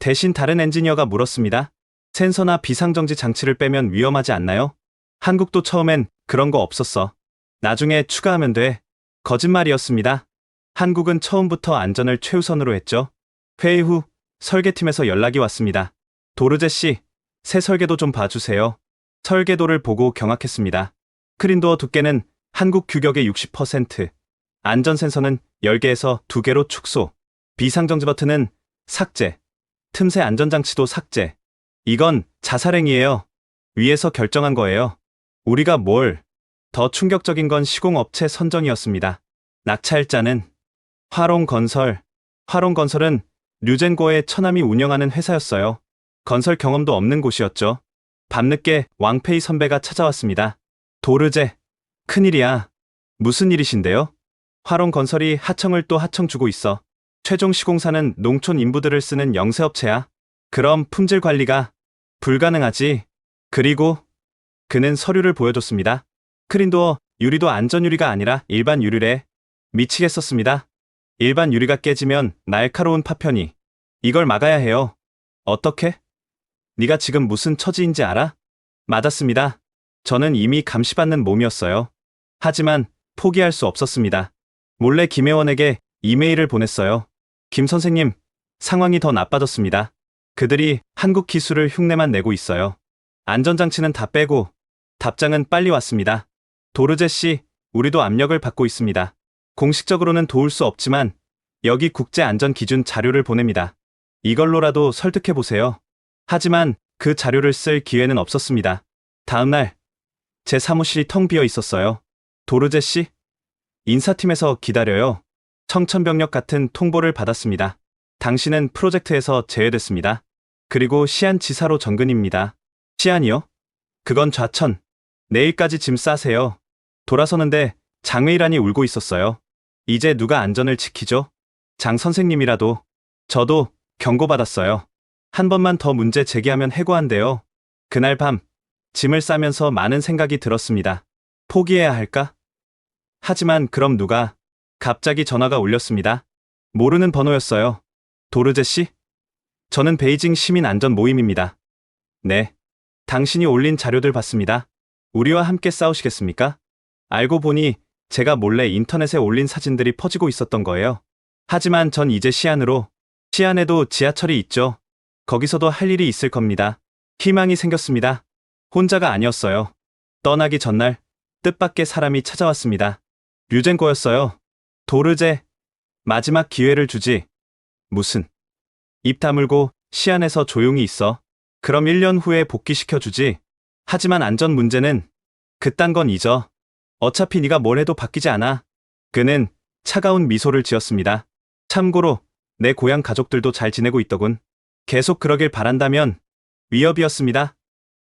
대신 다른 엔지니어가 물었습니다. 센서나 비상정지 장치를 빼면 위험하지 않나요? 한국도 처음엔 그런 거 없었어. 나중에 추가하면 돼. 거짓말이었습니다. 한국은 처음부터 안전을 최우선으로 했죠. 회의 후 설계팀에서 연락이 왔습니다. 도르제 씨, 새 설계도 좀 봐주세요. 설계도를 보고 경악했습니다. 스크린도어 두께는 한국 규격의 60%, 안전 센서는 10개에서 2개로 축소, 비상정지 버튼은 삭제, 틈새 안전장치도 삭제. 이건 자살행위예요. 위에서 결정한 거예요. 우리가 뭘... 더 충격적인 건 시공업체 선정이었습니다. 낙찰자는 화롱건설. 화롱건설은 류젠거의 처남이 운영하는 회사였어요. 건설 경험도 없는 곳이었죠. 밤늦게 왕페이 선배가 찾아왔습니다. 도르제, 큰일이야. 무슨 일이신데요? 화롱건설이 하청을 또 하청 주고 있어. 최종 시공사는 농촌 인부들을 쓰는 영세업체야. 그럼 품질 관리가 불가능하지. 그리고 그는 서류를 보여줬습니다. 스크린도어 유리도 안전유리가 아니라 일반 유리래. 미치겠었습니다. 일반 유리가 깨지면 날카로운 파편이. 이걸 막아야 해요. 어떻게? 네가 지금 무슨 처지인지 알아? 맞았습니다. 저는 이미 감시받는 몸이었어요. 하지만 포기할 수 없었습니다. 몰래 김혜원에게 이메일을 보냈어요. 김 선생님, 상황이 더 나빠졌습니다. 그들이 한국 기술을 흉내만 내고 있어요. 안전장치는 다 빼고. 답장은 빨리 왔습니다. 도르제 씨, 우리도 압력을 받고 있습니다. 공식적으로는 도울 수 없지만 여기 국제안전기준 자료를 보냅니다. 이걸로라도 설득해보세요. 하지만 그 자료를 쓸 기회는 없었습니다. 다음날 제 사무실이 텅 비어 있었어요. 도르제 씨? 인사팀에서 기다려요. 청천벽력 같은 통보를 받았습니다. 당신은 프로젝트에서 제외됐습니다. 그리고 시안 지사로 정근입니다. 시안이요? 그건 좌천. 내일까지 짐 싸세요. 돌아서는데 장외일환이 울고 있었어요. 이제 누가 안전을 지키죠? 장 선생님이라도. 저도 경고받았어요. 한 번만 더 문제 제기하면 해고한대요. 그날 밤 짐을 싸면서 많은 생각이 들었습니다. 포기해야 할까? 하지만 그럼 누가? 갑자기 전화가 울렸습니다. 모르는 번호였어요. 도르제 씨? 저는 베이징 시민 안전 모임입니다. 네. 당신이 올린 자료들 봤습니다. 우리와 함께 싸우시겠습니까? 알고 보니 제가 몰래 인터넷에 올린 사진들이 퍼지고 있었던 거예요. 하지만 전 이제 시안으로. 시안에도 지하철이 있죠. 거기서도 할 일이 있을 겁니다. 희망이 생겼습니다. 혼자가 아니었어요. 떠나기 전날 뜻밖의 사람이 찾아왔습니다. 류젠코였어요. 도르제, 마지막 기회를 주지. 무슨. 입 다물고 시안에서 조용히 있어. 그럼 1년 후에 복귀시켜주지. 하지만 안전 문제는 그딴 건 잊어. 어차피 네가 뭘 해도 바뀌지 않아. 그는 차가운 미소를 지었습니다. 참고로 내 고향 가족들도 잘 지내고 있더군. 계속 그러길 바란다면. 위협이었습니다.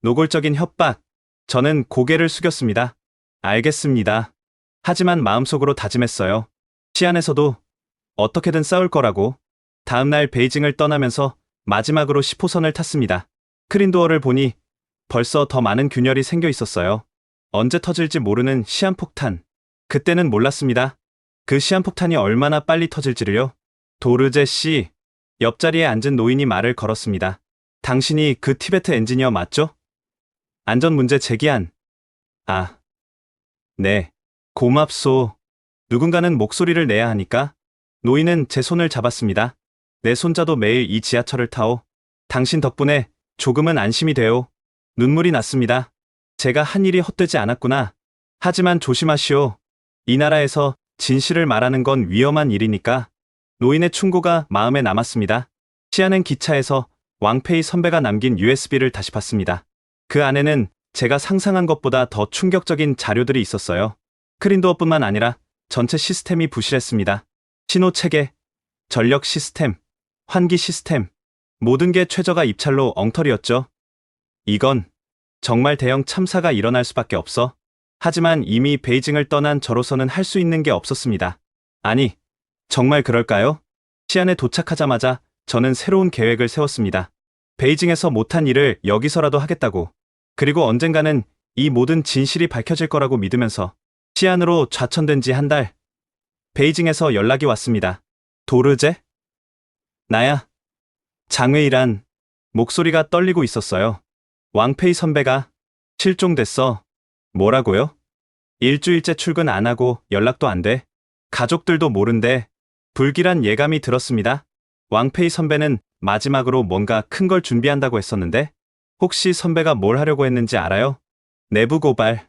노골적인 협박. 저는 고개를 숙였습니다. 알겠습니다. 하지만 마음속으로 다짐했어요. 시안에서도 어떻게든 싸울 거라고. 다음날 베이징을 떠나면서 마지막으로 10호선을 탔습니다. 크린도어를 보니 벌써 더 많은 균열이 생겨 있었어요. 언제 터질지 모르는 시한폭탄. 그때는 몰랐습니다. 그 시한폭탄이 얼마나 빨리 터질지를요. 도르제 씨. 옆자리에 앉은 노인이 말을 걸었습니다. 당신이 그 티베트 엔지니어 맞죠? 안전 문제 제기한. 아. 네. 고맙소. 누군가는 목소리를 내야 하니까. 노인은 제 손을 잡았습니다. 내 손자도 매일 이 지하철을 타오. 당신 덕분에 조금은 안심이 돼요. 눈물이 났습니다. 제가 한 일이 헛되지 않았구나. 하지만 조심하시오. 이 나라에서 진실을 말하는 건 위험한 일이니까. 노인의 충고가 마음에 남았습니다. 시안은 기차에서 왕페이 선배가 남긴 USB를 다시 봤습니다. 그 안에는 제가 상상한 것보다 더 충격적인 자료들이 있었어요. 크린도어뿐만 아니라 전체 시스템이 부실했습니다. 신호 체계, 전력 시스템, 환기 시스템, 모든 게 최저가 입찰로 엉터리였죠. 이건 정말 대형 참사가 일어날 수밖에 없어. 하지만 이미 베이징을 떠난 저로서는 할 수 있는 게 없었습니다. 아니, 정말 그럴까요? 시안에 도착하자마자 저는 새로운 계획을 세웠습니다. 베이징에서 못한 일을 여기서라도 하겠다고. 그리고 언젠가는 이 모든 진실이 밝혀질 거라고 믿으면서. 시안으로 좌천된 지 한 달. 베이징에서 연락이 왔습니다. 도르제? 나야. 장웨이란. 목소리가 떨리고 있었어요. 왕페이 선배가 실종됐어. 뭐라고요? 일주일째 출근 안 하고 연락도 안 돼. 가족들도 모른대. 불길한 예감이 들었습니다. 왕페이 선배는 마지막으로 뭔가 큰 걸 준비한다고 했었는데 혹시 선배가 뭘 하려고 했는지 알아요? 내부 고발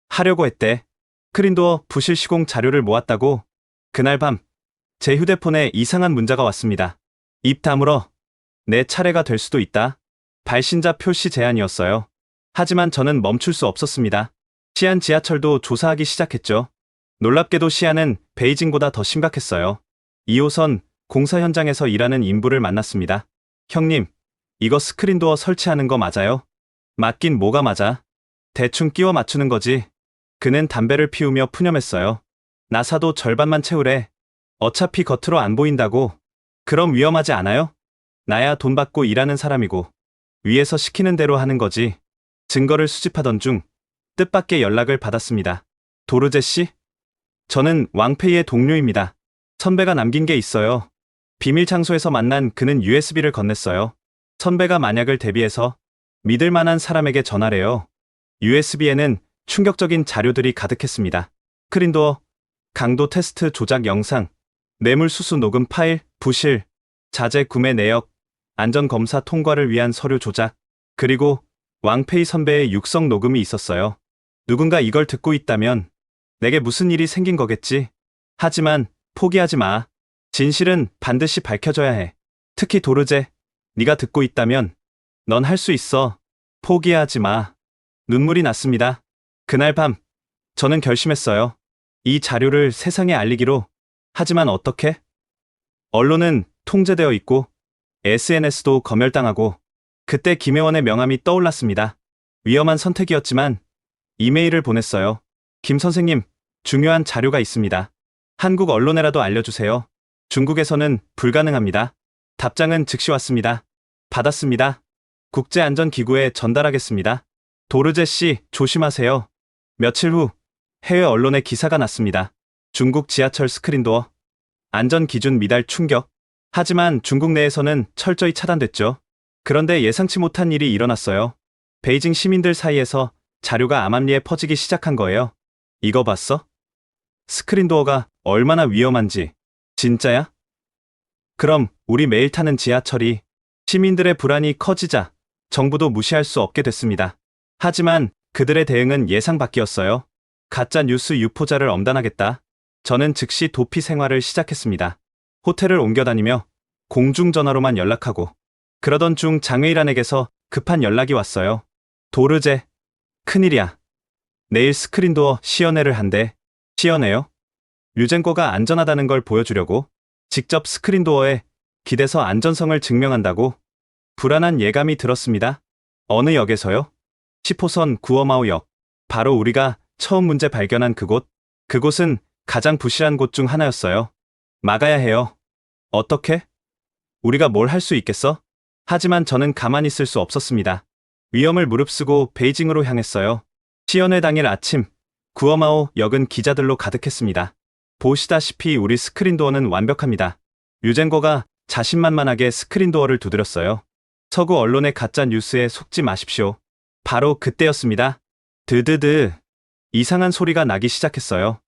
하려고 했대. 크린도어 부실 시공 자료를 모았다고. 그날 밤 제 휴대폰에 이상한 문자가 왔습니다. 입 다물어. 내 차례가 될 수도 있다. 발신자 표시 제한이었어요. 하지만 저는 멈출 수 없었습니다. 시안 지하철도 조사하기 시작했죠. 놀랍게도 시안은 베이징보다 더 심각했어요. 2호선 공사 현장에서 일하는 인부를 만났습니다. 형님, 이거 스크린도어 설치하는 거 맞아요? 맞긴 뭐가 맞아? 대충 끼워 맞추는 거지. 그는 담배를 피우며 푸념했어요. 나사도 절반만 채우래. 어차피 겉으로 안 보인다고. 그럼 위험하지 않아요? 나야 돈 받고 일하는 사람이고 위에서 시키는 대로 하는 거지. 증거를 수집하던 중 뜻밖의 연락을 받았습니다. 도르제 씨? 저는 왕페이의 동료입니다. 선배가 남긴 게 있어요. 비밀 장소에서 만난 그는 USB를 건넸어요. 선배가 만약을 대비해서 믿을 만한 사람에게 전하래요. USB에는 충격적인 자료들이 가득했습니다. 크린도어, 강도 테스트 조작 영상, 뇌물수수 녹음 파일, 부실, 자재 구매 내역, 안전검사 통과를 위한 서류 조작, 그리고 왕페이 선배의 육성 녹음이 있었어요. 누군가 이걸 듣고 있다면 내게 무슨 일이 생긴 거겠지. 하지만 포기하지 마. 진실은 반드시 밝혀져야 해. 특히 도르제, 네가 듣고 있다면 넌 할 수 있어. 포기하지 마. 눈물이 났습니다. 그날 밤 저는 결심했어요. 이 자료를 세상에 알리기로. 하지만 어떻게? 언론은 통제되어 있고 SNS도 검열당하고. 그때 김혜원의 명함이 떠올랐습니다. 위험한 선택이었지만 이메일을 보냈어요. 김 선생님, 중요한 자료가 있습니다. 한국 언론에라도 알려주세요. 중국에서는 불가능합니다. 답장은 즉시 왔습니다. 받았습니다. 국제안전기구에 전달하겠습니다. 도르제 씨, 조심하세요. 며칠 후 해외 언론에 기사가 났습니다. 중국 지하철 스크린도어 안전기준 미달 충격. 하지만 중국 내에서는 철저히 차단됐죠. 그런데 예상치 못한 일이 일어났어요. 베이징 시민들 사이에서 자료가 암암리에 퍼지기 시작한 거예요. 이거 봤어? 스크린도어가 얼마나 위험한지. 진짜야? 그럼 우리 매일 타는 지하철이 시민들의 불안이 커지자 정부도 무시할 수 없게 됐습니다. 하지만 그들의 대응은 예상 밖이었어요. 가짜 뉴스 유포자를 엄단하겠다. 저는 즉시 도피 생활을 시작했습니다. 호텔을 옮겨 다니며 공중전화로만 연락하고 그러던 중 장외일환에게서 급한 연락이 왔어요. 도르제, 큰일이야. 내일 스크린도어 시연회를 한대. 시연회요? 류젠코가 안전하다는 걸 보여주려고 직접 스크린도어에 기대서 안전성을 증명한다고 불안한 예감이 들었습니다. 어느 역에서요? 10호선 구어마오역. 바로 우리가 처음 문제 발견한 그곳. 그곳은 가장 부실한 곳 중 하나였어요. 막아야 해요. 어떻게? 우리가 뭘 할 수 있겠어? 하지만 저는 가만히 있을 수 없었습니다. 위험을 무릅쓰고 베이징으로 향했어요. 시연회 당일 아침, 구어마오 역은 기자들로 가득했습니다. 보시다시피 우리 스크린도어는 완벽합니다. 류젠거가 자신만만하게 스크린도어를 두드렸어요. 서구 언론의 가짜 뉴스에 속지 마십시오. 바로 그때였습니다. 드드드. 이상한 소리가 나기 시작했어요.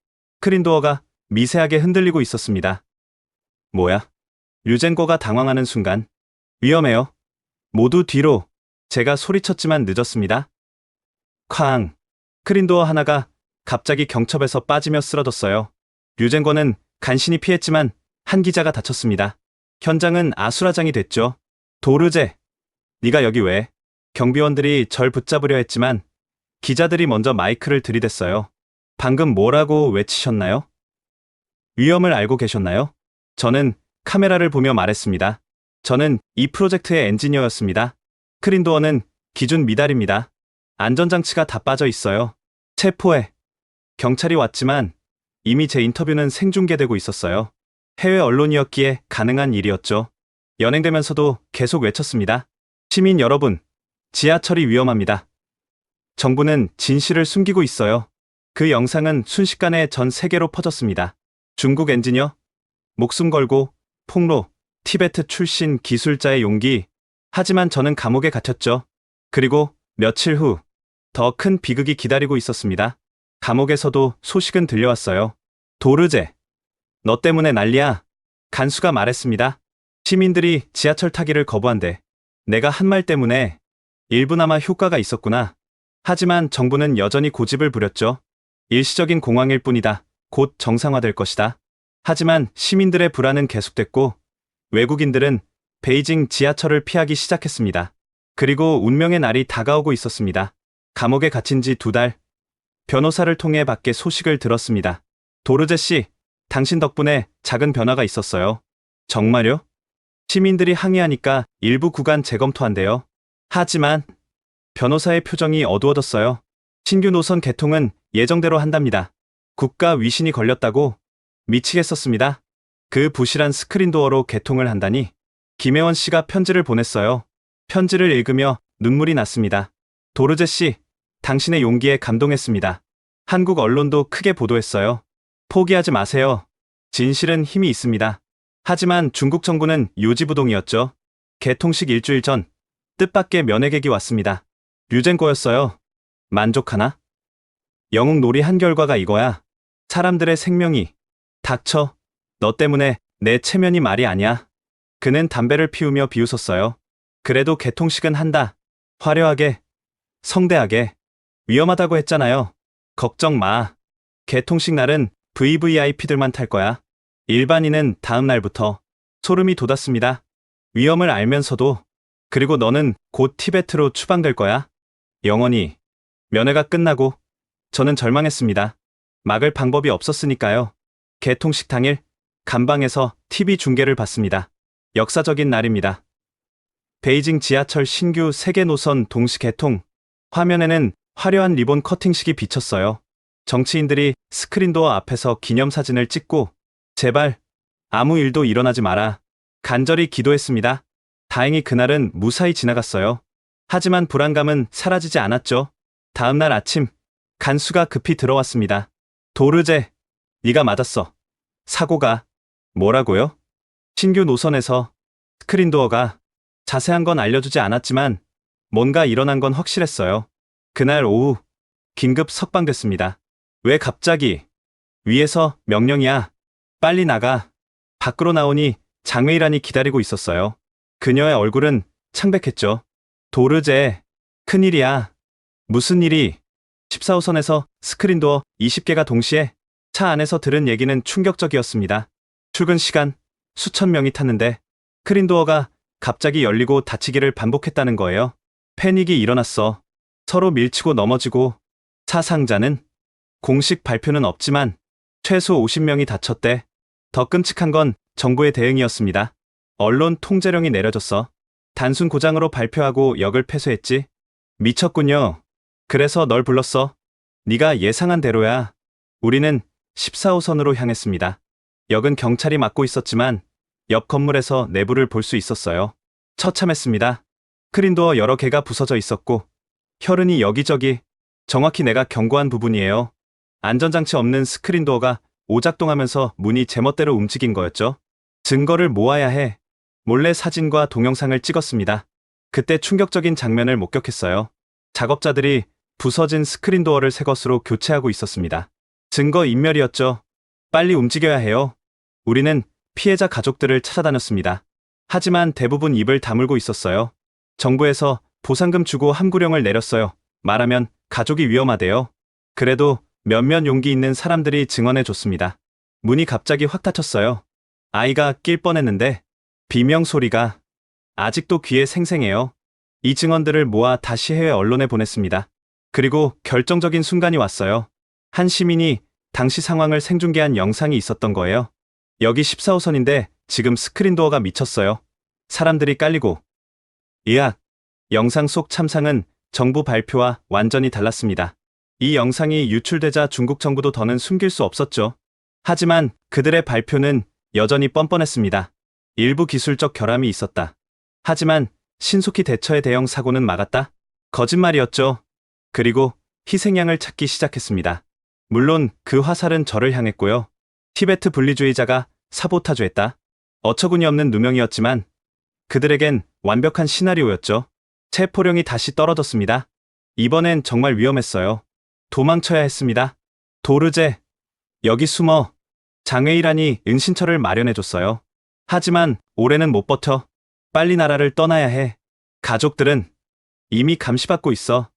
스크린도어가 미세하게 흔들리고 있었습니다. 뭐야? 류젠거가 당황하는 순간. 위험해요. 모두 뒤로. 제가 소리쳤지만 늦었습니다. 쾅. 스크린도어 하나가 갑자기 경첩에서 빠지며 쓰러졌어요. 류젠거는 간신히 피했지만 한 기자가 다쳤습니다. 현장은 아수라장이 됐죠. 도르제, 네가 여기 왜? 경비원들이 절 붙잡으려 했지만 기자들이 먼저 마이크를 들이댔어요. 방금 뭐라고 외치셨나요? 위험을 알고 계셨나요? 저는 카메라를 보며 말했습니다. 저는 이 프로젝트의 엔지니어였습니다. 스크린도어는 기준 미달입니다. 안전장치가 다 빠져 있어요. 체포해. 경찰이 왔지만 이미 제 인터뷰는 생중계되고 있었어요. 해외 언론이었기에 가능한 일이었죠. 연행되면서도 계속 외쳤습니다. 시민 여러분, 지하철이 위험합니다. 정부는 진실을 숨기고 있어요. 그 영상은 순식간에 전 세계로 퍼졌습니다. 중국 엔지니어, 목숨 걸고 폭로, 티베트 출신 기술자의 용기. 하지만 저는 감옥에 갇혔죠. 그리고 며칠 후 더 큰 비극이 기다리고 있었습니다. 감옥에서도 소식은 들려왔어요. 도르제, 너 때문에 난리야. 간수가 말했습니다. 시민들이 지하철 타기를 거부한대. 내가 한 말 때문에 일부나마 효과가 있었구나. 하지만 정부는 여전히 고집을 부렸죠. 일시적인 공황일 뿐이다. 곧 정상화될 것이다. 하지만 시민들의 불안은 계속됐고 외국인들은 베이징 지하철을 피하기 시작했습니다. 그리고 운명의 날이 다가오고 있었습니다. 감옥에 갇힌 지 2달. 변호사를 통해 밖에 소식을 들었습니다. 도르제 씨, 당신 덕분에 작은 변화가 있었어요. 정말요? 시민들이 항의하니까 일부 구간 재검토한대요. 하지만 변호사의 표정이 어두워졌어요. 신규 노선 개통은 예정대로 한답니다. 국가 위신이 걸렸다고 미치겠었습니다. 그 부실한 스크린도어로 개통을 한다니. 김혜원 씨가 편지를 보냈어요. 편지를 읽으며 눈물이 났습니다. 도르제 씨, 당신의 용기에 감동했습니다. 한국 언론도 크게 보도했어요. 포기하지 마세요. 진실은 힘이 있습니다. 하지만 중국 정부는 요지부동이었죠. 개통식 일주일 전 뜻밖의 면회객이 왔습니다. 류젠거였어요. 만족하나? 영웅 놀이 한 결과가 이거야. 사람들의 생명이. 닥쳐. 너 때문에 내 체면이 말이 아니야. 그는 담배를 피우며 비웃었어요. 그래도 개통식은 한다. 화려하게. 성대하게. 위험하다고 했잖아요. 걱정 마. 개통식 날은 VVIP들만 탈 거야. 일반인은 다음 날부터. 소름이 돋았습니다. 위험을 알면서도. 그리고 너는 곧 티베트로 추방될 거야. 영원히. 면회가 끝나고 저는 절망했습니다. 막을 방법이 없었으니까요. 개통식 당일 감방에서 TV 중계를 봤습니다. 역사적인 날입니다. 베이징 지하철 신규 세계 노선 동시 개통. 화면에는 화려한 리본 커팅식이 비쳤어요. 정치인들이 스크린도어 앞에서 기념사진을 찍고 제발 아무 일도 일어나지 마라. 간절히 기도했습니다. 다행히 그날은 무사히 지나갔어요. 하지만 불안감은 사라지지 않았죠. 다음 날 아침 간수가 급히 들어왔습니다. 도르제, 네가 맞았어. 사고가. 뭐라고요? 신규 노선에서 스크린도어가. 자세한 건 알려주지 않았지만 뭔가 일어난 건 확실했어요. 그날 오후 긴급 석방됐습니다. 왜 갑자기? 위에서 명령이야. 빨리 나가. 밖으로 나오니 장웨이란이 기다리고 있었어요. 그녀의 얼굴은 창백했죠. 도르제, 큰일이야. 무슨 일이? 14호선에서 스크린도어 20개가 동시에. 차 안에서 들은 얘기는 충격적이었습니다. 출근 시간 수천 명이 탔는데 스크린도어가 갑자기 열리고 닫히기를 반복했다는 거예요. 패닉이 일어났어. 서로 밀치고 넘어지고. 사상자는? 공식 발표는 없지만 최소 50명이 다쳤대. 더 끔찍한 건 정부의 대응이었습니다. 언론 통제령이 내려졌어. 단순 고장으로 발표하고 역을 폐쇄했지. 미쳤군요. 그래서 널 불렀어. 네가 예상한 대로야. 우리는 14호선으로 향했습니다. 역은 경찰이 막고 있었지만 옆 건물에서 내부를 볼 수 있었어요. 처참했습니다. 스크린도어 여러 개가 부서져 있었고 혈흔이 여기저기. 정확히 내가 경고한 부분이에요. 안전장치 없는 스크린도어가 오작동하면서 문이 제멋대로 움직인 거였죠. 증거를 모아야 해. 몰래 사진과 동영상을 찍었습니다. 그때 충격적인 장면을 목격했어요. 작업자들이 부서진 스크린도어를 새 것으로 교체하고 있었습니다. 증거 인멸이었죠. 빨리 움직여야 해요. 우리는 피해자 가족들을 찾아다녔습니다. 하지만 대부분 입을 다물고 있었어요. 정부에서 보상금 주고 함구령을 내렸어요. 말하면 가족이 위험하대요. 그래도 몇몇 용기 있는 사람들이 증언해줬습니다. 문이 갑자기 확 닫혔어요. 아이가 낄 뻔했는데 비명 소리가 아직도 귀에 생생해요. 이 증언들을 모아 다시 해외 언론에 보냈습니다. 그리고 결정적인 순간이 왔어요. 한 시민이 당시 상황을 생중계한 영상이 있었던 거예요. 여기 14호선인데 지금 스크린도어가 미쳤어요. 사람들이 깔리고. 의학. 영상 속 참상은 정부 발표와 완전히 달랐습니다. 이 영상이 유출되자 중국 정부도 더는 숨길 수 없었죠. 하지만 그들의 발표는 여전히 뻔뻔했습니다. 일부 기술적 결함이 있었다. 하지만 신속히 대처해 대형 사고는 막았다. 거짓말이었죠. 그리고 희생양을 찾기 시작했습니다. 물론 그 화살은 저를 향했고요. 티베트 분리주의자가 사보타주했다. 어처구니 없는 누명이었지만 그들에겐 완벽한 시나리오였죠. 체포령이 다시 떨어졌습니다. 이번엔 정말 위험했어요. 도망쳐야 했습니다. 도르제, 여기 숨어. 장웨이란이 은신처를 마련해줬어요. 하지만 올해는 못 버텨. 빨리 나라를 떠나야 해. 가족들은 이미 감시받고 있어.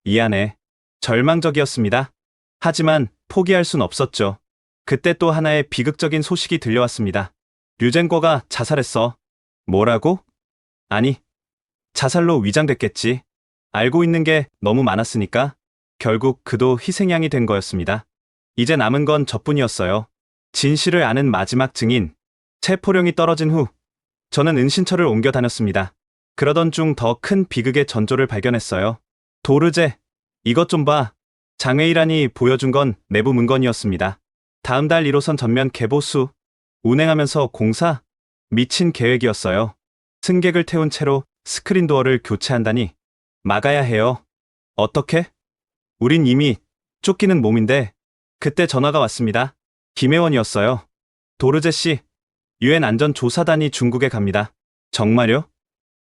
미안해. 절망적이었습니다. 하지만 포기할 순 없었죠. 그때 또 하나의 비극적인 소식이 들려왔습니다. 류젠거가 자살했어. 뭐라고? 아니, 자살로 위장됐겠지. 알고 있는 게 너무 많았으니까. 결국 그도 희생양이 된 거였습니다. 이제 남은 건 저뿐이었어요. 진실을 아는 마지막 증인. 체포령이 떨어진 후 저는 은신처를 옮겨 다녔습니다. 그러던 중 더 큰 비극의 전조를 발견했어요. 도르제, 이것 좀 봐. 장웨이란이 보여준 건 내부 문건이었습니다. 다음 달 1호선 전면 개보수. 운행하면서 공사. 미친 계획이었어요. 승객을 태운 채로 스크린도어를 교체한다니. 막아야 해요. 어떻게? 우린 이미 쫓기는 몸인데. 그때 전화가 왔습니다. 김혜원이었어요. 도르제 씨, 유엔 안전조사단이 중국에 갑니다. 정말요?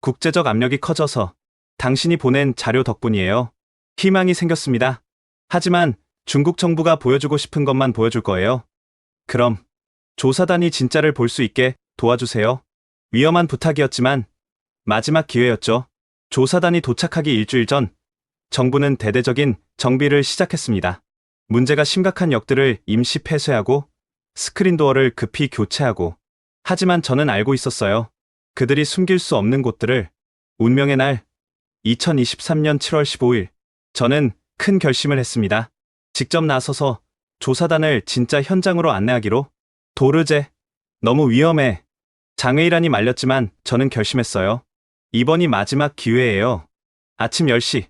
국제적 압력이 커져서 당신이 보낸 자료 덕분이에요. 희망이 생겼습니다. 하지만 중국 정부가 보여주고 싶은 것만 보여줄 거예요. 그럼 조사단이 진짜를 볼 수 있게 도와주세요. 위험한 부탁이었지만 마지막 기회였죠. 조사단이 도착하기 일주일 전 정부는 대대적인 정비를 시작했습니다. 문제가 심각한 역들을 임시 폐쇄하고 스크린도어를 급히 교체하고. 하지만 저는 알고 있었어요. 그들이 숨길 수 없는 곳들을. 운명의 날 2023년 7월 15일 저는 큰 결심을 했습니다. 직접 나서서 조사단을 진짜 현장으로 안내하기로. 도르제, 너무 위험해. 장웨이란이 말렸지만 저는 결심했어요. 이번이 마지막 기회예요. 아침 10시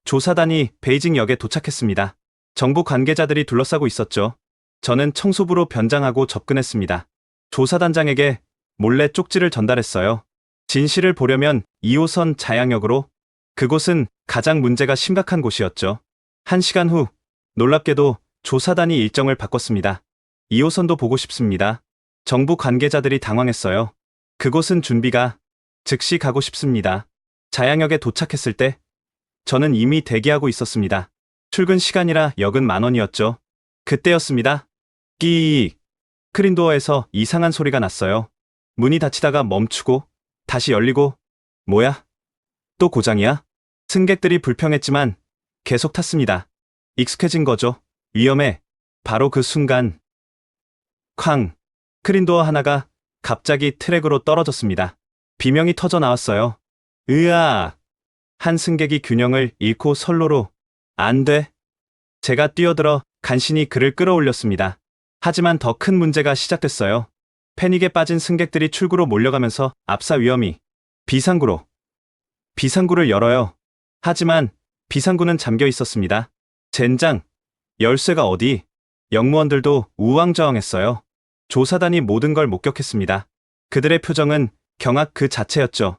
조사단이 베이징역에 도착했습니다. 정부 관계자들이 둘러싸고 있었죠. 저는 청소부로 변장하고 접근했습니다. 조사단장에게 몰래 쪽지를 전달했어요. 진실을 보려면 2호선 자양역으로. 그곳은 가장 문제가 심각한 곳이었죠. 1시간 후 놀랍게도 조사단이 일정을 바꿨습니다. 2호선도 보고 싶습니다. 정부 관계자들이 당황했어요. 그곳은 준비가 즉시 가고 싶습니다. 자양역에 도착했을 때 저는 이미 대기하고 있었습니다. 출근 시간이라 역은 10,000원이었죠. 그때였습니다. 끼익. 스크린도어에서 이상한 소리가 났어요. 문이 닫히다가 멈추고 다시 열리고. 뭐야? 또 고장이야? 승객들이 불평했지만 계속 탔습니다. 익숙해진 거죠. 위험해. 바로 그 순간 쾅! 스크린도어 하나가 갑자기 트랙으로 떨어졌습니다. 비명이 터져 나왔어요. 으아! 한 승객이 균형을 잃고 선로로. 안 돼. 제가 뛰어들어 간신히 그를 끌어올렸습니다. 하지만 더 큰 문제가 시작됐어요. 패닉에 빠진 승객들이 출구로 몰려가면서 압사 위험이. 비상구를 열어요. 하지만 비상구는 잠겨 있었습니다. 젠장. 열쇠가 어디? 역무원들도 우왕좌왕했어요. 조사단이 모든 걸 목격했습니다. 그들의 표정은 경악 그 자체였죠.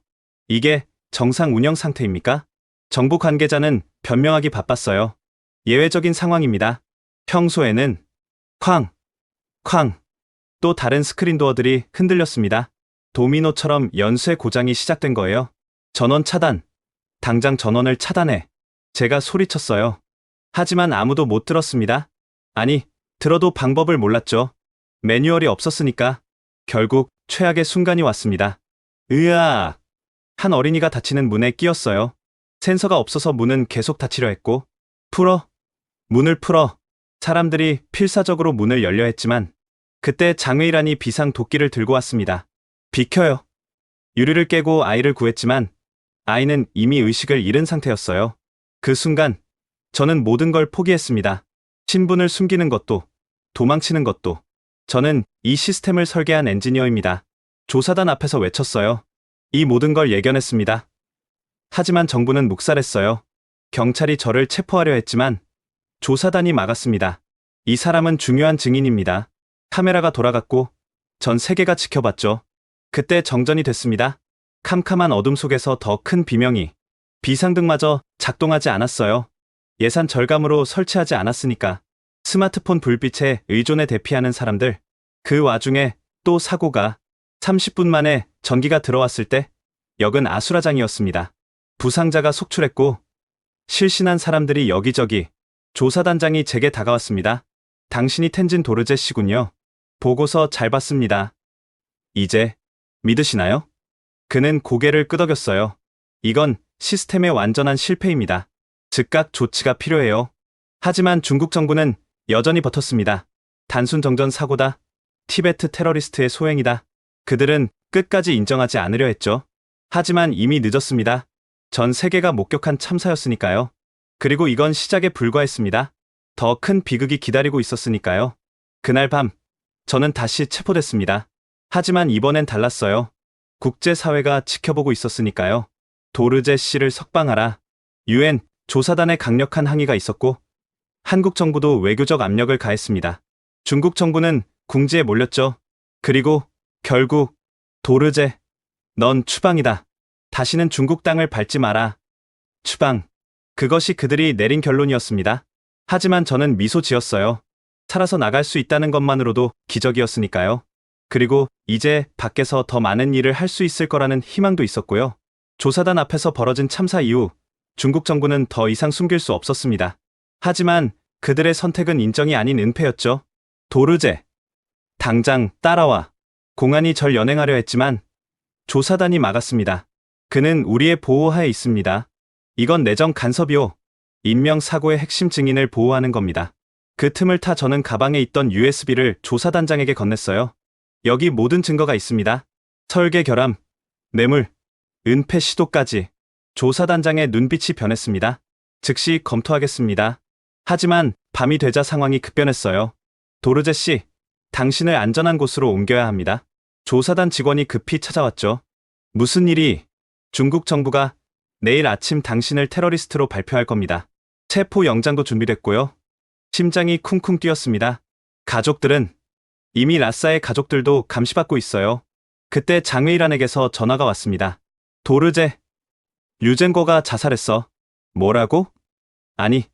이게 정상 운영 상태입니까? 정부 관계자는 변명하기 바빴어요. 예외적인 상황입니다. 평소에는 쾅! 또 다른 스크린도어들이 흔들렸습니다. 도미노처럼 연쇄 고장이 시작된 거예요. 전원 차단. 당장 전원을 차단해. 제가 소리쳤어요. 하지만 아무도 못 들었습니다. 아니, 들어도 방법을 몰랐죠. 매뉴얼이 없었으니까. 결국 최악의 순간이 왔습니다. 으아! 한 어린이가 닫히는 문에 끼었어요. 센서가 없어서 문은 계속 닫히려 했고. 문을 풀어. 사람들이 필사적으로 문을 열려 했지만 그때 장외일환이 비상 도끼를 들고 왔습니다. 비켜요. 유리를 깨고 아이를 구했지만 아이는 이미 의식을 잃은 상태였어요. 그 순간 저는 모든 걸 포기했습니다. 신분을 숨기는 것도, 도망치는 것도. 저는 이 시스템을 설계한 엔지니어입니다. 조사단 앞에서 외쳤어요. 이 모든 걸 예견했습니다. 하지만 정부는 묵살했어요. 경찰이 저를 체포하려 했지만 조사단이 막았습니다. 이 사람은 중요한 증인입니다. 카메라가 돌아갔고 전 세계가 지켜봤죠. 그때 정전이 됐습니다. 캄캄한 어둠 속에서 더 큰 비명이. 비상등마저 작동하지 않았어요. 예산 절감으로 설치하지 않았으니까. 스마트폰 불빛에 의존해 대피하는 사람들. 그 와중에 또 사고가. 30분 만에 전기가 들어왔을 때 역은 아수라장이었습니다. 부상자가 속출했고 실신한 사람들이 여기저기. 조사단장이 제게 다가왔습니다. 당신이 텐진 도르제 씨군요. 보고서 잘 봤습니다. 이제 믿으시나요? 그는 고개를 끄덕였어요. 이건 시스템의 완전한 실패입니다. 즉각 조치가 필요해요. 하지만 중국 정부는 여전히 버텼습니다. 단순 정전 사고다. 티베트 테러리스트의 소행이다. 그들은 끝까지 인정하지 않으려 했죠. 하지만 이미 늦었습니다. 전 세계가 목격한 참사였으니까요. 그리고 이건 시작에 불과했습니다. 더 큰 비극이 기다리고 있었으니까요. 그날 밤 저는 다시 체포됐습니다. 하지만 이번엔 달랐어요. 국제사회가 지켜보고 있었으니까요. 도르제 씨를 석방하라. UN 조사단의 강력한 항의가 있었고 한국 정부도 외교적 압력을 가했습니다. 중국 정부는 궁지에 몰렸죠. 그리고 결국 도르제, 넌 추방이다. 다시는 중국 땅을 밟지 마라. 추방. 그것이 그들이 내린 결론이었습니다. 하지만 저는 미소 지었어요. 살아서 나갈 수 있다는 것만으로도 기적이었으니까요. 그리고 이제 밖에서 더 많은 일을 할 수 있을 거라는 희망도 있었고요. 조사단 앞에서 벌어진 참사 이후 중국 정부는 더 이상 숨길 수 없었습니다. 하지만 그들의 선택은 인정이 아닌 은폐였죠. 도르제, 당장 따라와. 공안이 절 연행하려 했지만 조사단이 막았습니다. 그는 우리의 보호하에 있습니다. 이건 내정 간섭이요. 인명사고의 핵심 증인을 보호하는 겁니다. 그 틈을 타 저는 가방에 있던 USB를 조사단장에게 건넸어요. 여기 모든 증거가 있습니다. 설계 결함, 뇌물, 은폐 시도까지. 조사단장의 눈빛이 변했습니다. 즉시 검토하겠습니다. 하지만 밤이 되자 상황이 급변했어요. 도르제 씨, 당신을 안전한 곳으로 옮겨야 합니다. 조사단 직원이 급히 찾아왔죠. 무슨 일이? 중국 정부가 내일 아침 당신을 테러리스트로 발표할 겁니다. 체포 영장도 준비됐고요. 심장이 쿵쿵 뛰었습니다. 가족들은 이미 라싸의 가족들도 감시받고 있어요. 그때 장웨이란에게서 전화가 왔습니다. 도르제, 류젠거가 자살했어. 뭐라고? 아니,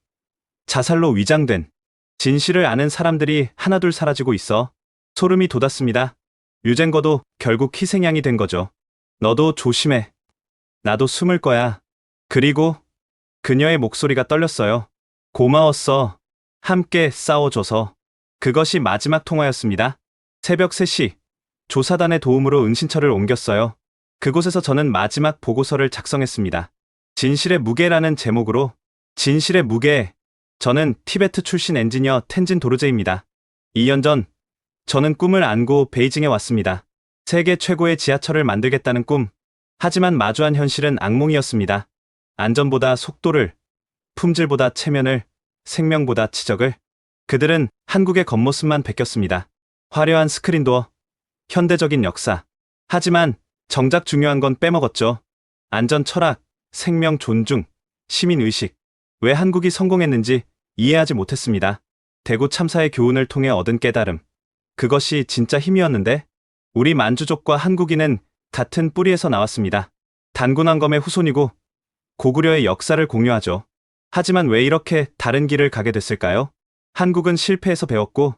자살로 위장된. 진실을 아는 사람들이 하나둘 사라지고 있어. 소름이 돋았습니다. 류젠거도 결국 희생양이 된 거죠. 너도 조심해. 나도 숨을 거야. 그리고 그녀의 목소리가 떨렸어요. 고마웠어. 함께 싸워줘서. 그것이 마지막 통화였습니다. 새벽 3시, 조사단의 도움으로 은신처를 옮겼어요. 그곳에서 저는 마지막 보고서를 작성했습니다. 진실의 무게라는 제목으로. 진실의 무게. 저는 티베트 출신 엔지니어 텐진 도르제입니다. 2년 전, 저는 꿈을 안고 베이징에 왔습니다. 세계 최고의 지하철을 만들겠다는 꿈. 하지만 마주한 현실은 악몽이었습니다. 안전보다 속도를, 품질보다 체면을, 생명보다 지적을. 그들은 한국의 겉모습만 베꼈습니다. 화려한 스크린도어, 현대적인 역사. 하지만 정작 중요한 건 빼먹었죠. 안전 철학, 생명 존중, 시민의식. 왜 한국이 성공했는지 이해하지 못했습니다. 대구 참사의 교훈을 통해 얻은 깨달음. 그것이 진짜 힘이었는데, 우리 만주족과 한국인은 같은 뿌리에서 나왔습니다. 단군왕검의 후손이고 고구려의 역사를 공유하죠. 하지만 왜 이렇게 다른 길을 가게 됐을까요? 한국은 실패에서 배웠고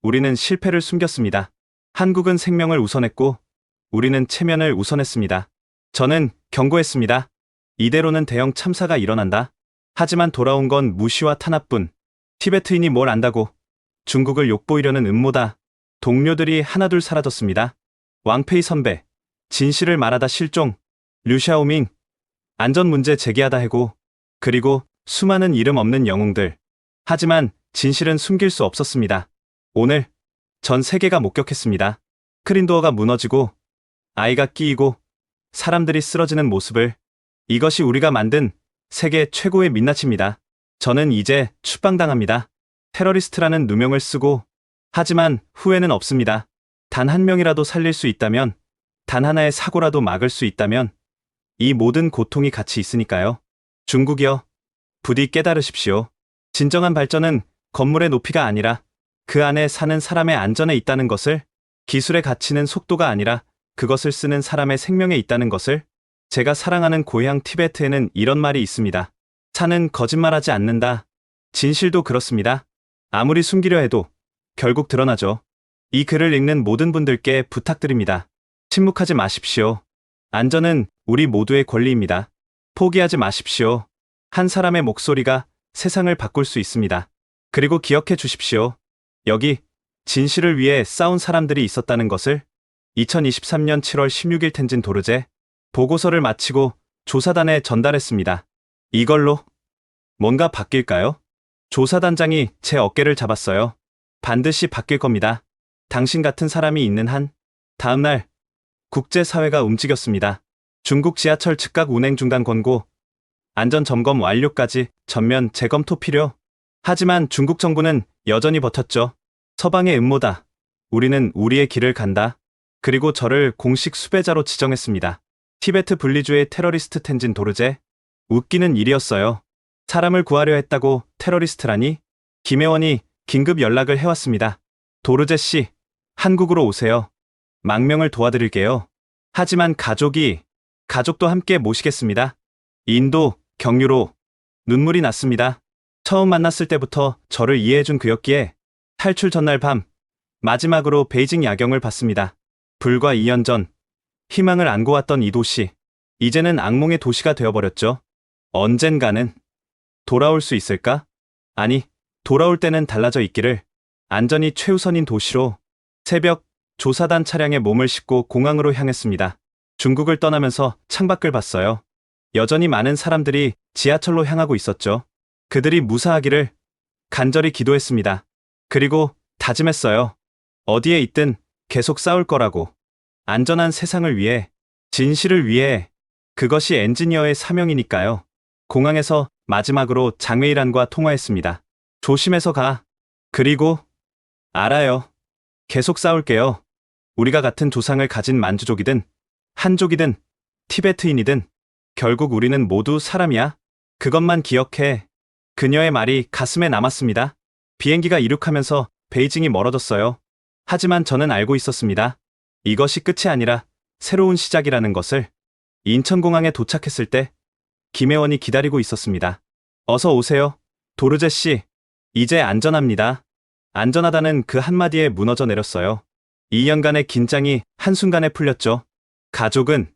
우리는 실패를 숨겼습니다. 한국은 생명을 우선했고 우리는 체면을 우선했습니다. 저는 경고했습니다. 이대로는 대형 참사가 일어난다. 하지만 돌아온 건 무시와 탄압뿐. 티베트인이 뭘 안다고. 중국을 욕보이려는 음모다. 동료들이 하나둘 사라졌습니다. 왕페이 선배, 진실을 말하다 실종. 류샤오밍, 안전 문제 제기하다 해고. 그리고 수많은 이름 없는 영웅들. 하지만 진실은 숨길 수 없었습니다. 오늘 전 세계가 목격했습니다. 스크린도어가 무너지고 아이가 끼이고 사람들이 쓰러지는 모습을. 이것이 우리가 만든 세계 최고의 민낯입니다. 저는 이제 추방당합니다. 테러리스트라는 누명을 쓰고. 하지만 후회는 없습니다. 단 한 명이라도 살릴 수 있다면, 단 하나의 사고라도 막을 수 있다면 이 모든 고통이 같이 있으니까요. 중국이여, 부디 깨달으십시오. 진정한 발전은 건물의 높이가 아니라 그 안에 사는 사람의 안전에 있다는 것을, 기술의 가치는 속도가 아니라 그것을 쓰는 사람의 생명에 있다는 것을. 제가 사랑하는 고향 티베트에는 이런 말이 있습니다. 산은 거짓말하지 않는다. 진실도 그렇습니다. 아무리 숨기려 해도 결국 드러나죠. 이 글을 읽는 모든 분들께 부탁드립니다. 침묵하지 마십시오. 안전은 우리 모두의 권리입니다. 포기하지 마십시오. 한 사람의 목소리가 세상을 바꿀 수 있습니다. 그리고 기억해 주십시오. 여기 진실을 위해 싸운 사람들이 있었다는 것을. 2023년 7월 16일 텐진 도르제. 보고서를 마치고 조사단에 전달했습니다. 이걸로 뭔가 바뀔까요? 조사단장이 제 어깨를 잡았어요. 반드시 바뀔 겁니다. 당신 같은 사람이 있는 한. 다음날 국제사회가 움직였습니다. 중국 지하철 즉각 운행 중단 권고, 안전점검 완료까지 전면 재검토 필요. 하지만 중국 정부는 여전히 버텼죠. 서방의 음모다. 우리는 우리의 길을 간다. 그리고 저를 공식 수배자로 지정했습니다. 티베트 분리주의 테러리스트 텐진 도르제. 웃기는 일이었어요. 사람을 구하려 했다고 테러리스트라니? 김혜원이 긴급 연락을 해왔습니다. 도르제 씨, 한국으로 오세요. 망명을 도와드릴게요. 하지만 가족도 함께 모시겠습니다. 인도, 경유로. 눈물이 났습니다. 처음 만났을 때부터 저를 이해해준 그였기에. 탈출 전날 밤, 마지막으로 베이징 야경을 봤습니다. 불과 2년 전, 희망을 안고 왔던 이 도시. 이제는 악몽의 도시가 되어버렸죠. 언젠가는 돌아올 수 있을까? 아니, 돌아올 때는 달라져 있기를. 안전이 최우선인 도시로. 새벽, 조사단 차량에 몸을 싣고 공항으로 향했습니다. 중국을 떠나면서 창밖을 봤어요. 여전히 많은 사람들이 지하철로 향하고 있었죠. 그들이 무사하기를 간절히 기도했습니다. 그리고 다짐했어요. 어디에 있든 계속 싸울 거라고. 안전한 세상을 위해, 진실을 위해. 그것이 엔지니어의 사명이니까요. 공항에서 마지막으로 장웨이란과 통화했습니다. 조심해서 가. 그리고 알아요. 계속 싸울게요. 우리가 같은 조상을 가진 만주족이든 한족이든 티베트인이든 결국 우리는 모두 사람이야. 그것만 기억해. 그녀의 말이 가슴에 남았습니다. 비행기가 이륙하면서 베이징이 멀어졌어요. 하지만 저는 알고 있었습니다. 이것이 끝이 아니라 새로운 시작이라는 것을. 인천공항에 도착했을 때 김혜원이 기다리고 있었습니다. 어서 오세요. 도르제 씨. 이제 안전합니다. 안전하다는 그 한마디에 무너져 내렸어요. 2년간의 긴장이 한순간에 풀렸죠. 가족은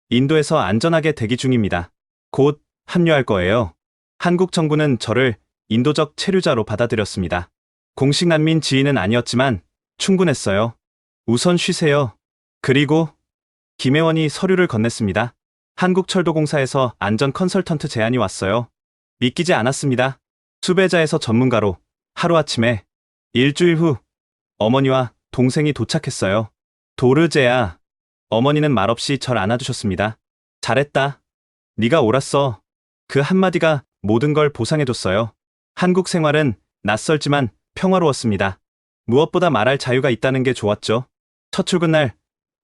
인도에서 안전하게 대기 중입니다. 곧 합류할 거예요. 한국 정부는 저를 인도적 체류자로 받아들였습니다. 공식 난민 지위는 아니었지만 충분했어요. 우선 쉬세요. 그리고 김혜원이 서류를 건넸습니다. 한국철도공사에서 안전 컨설턴트 제안이 왔어요. 믿기지 않았습니다. 수배자에서 전문가로 하루아침에. 일주일 후 어머니와 동생이 도착했어요. 도르제야. 어머니는 말없이 절 안아주셨습니다. 잘했다. 네가 옳았어. 그 한마디가 모든 걸 보상해줬어요. 한국 생활은 낯설지만 평화로웠습니다. 무엇보다 말할 자유가 있다는 게 좋았죠. 첫 출근 날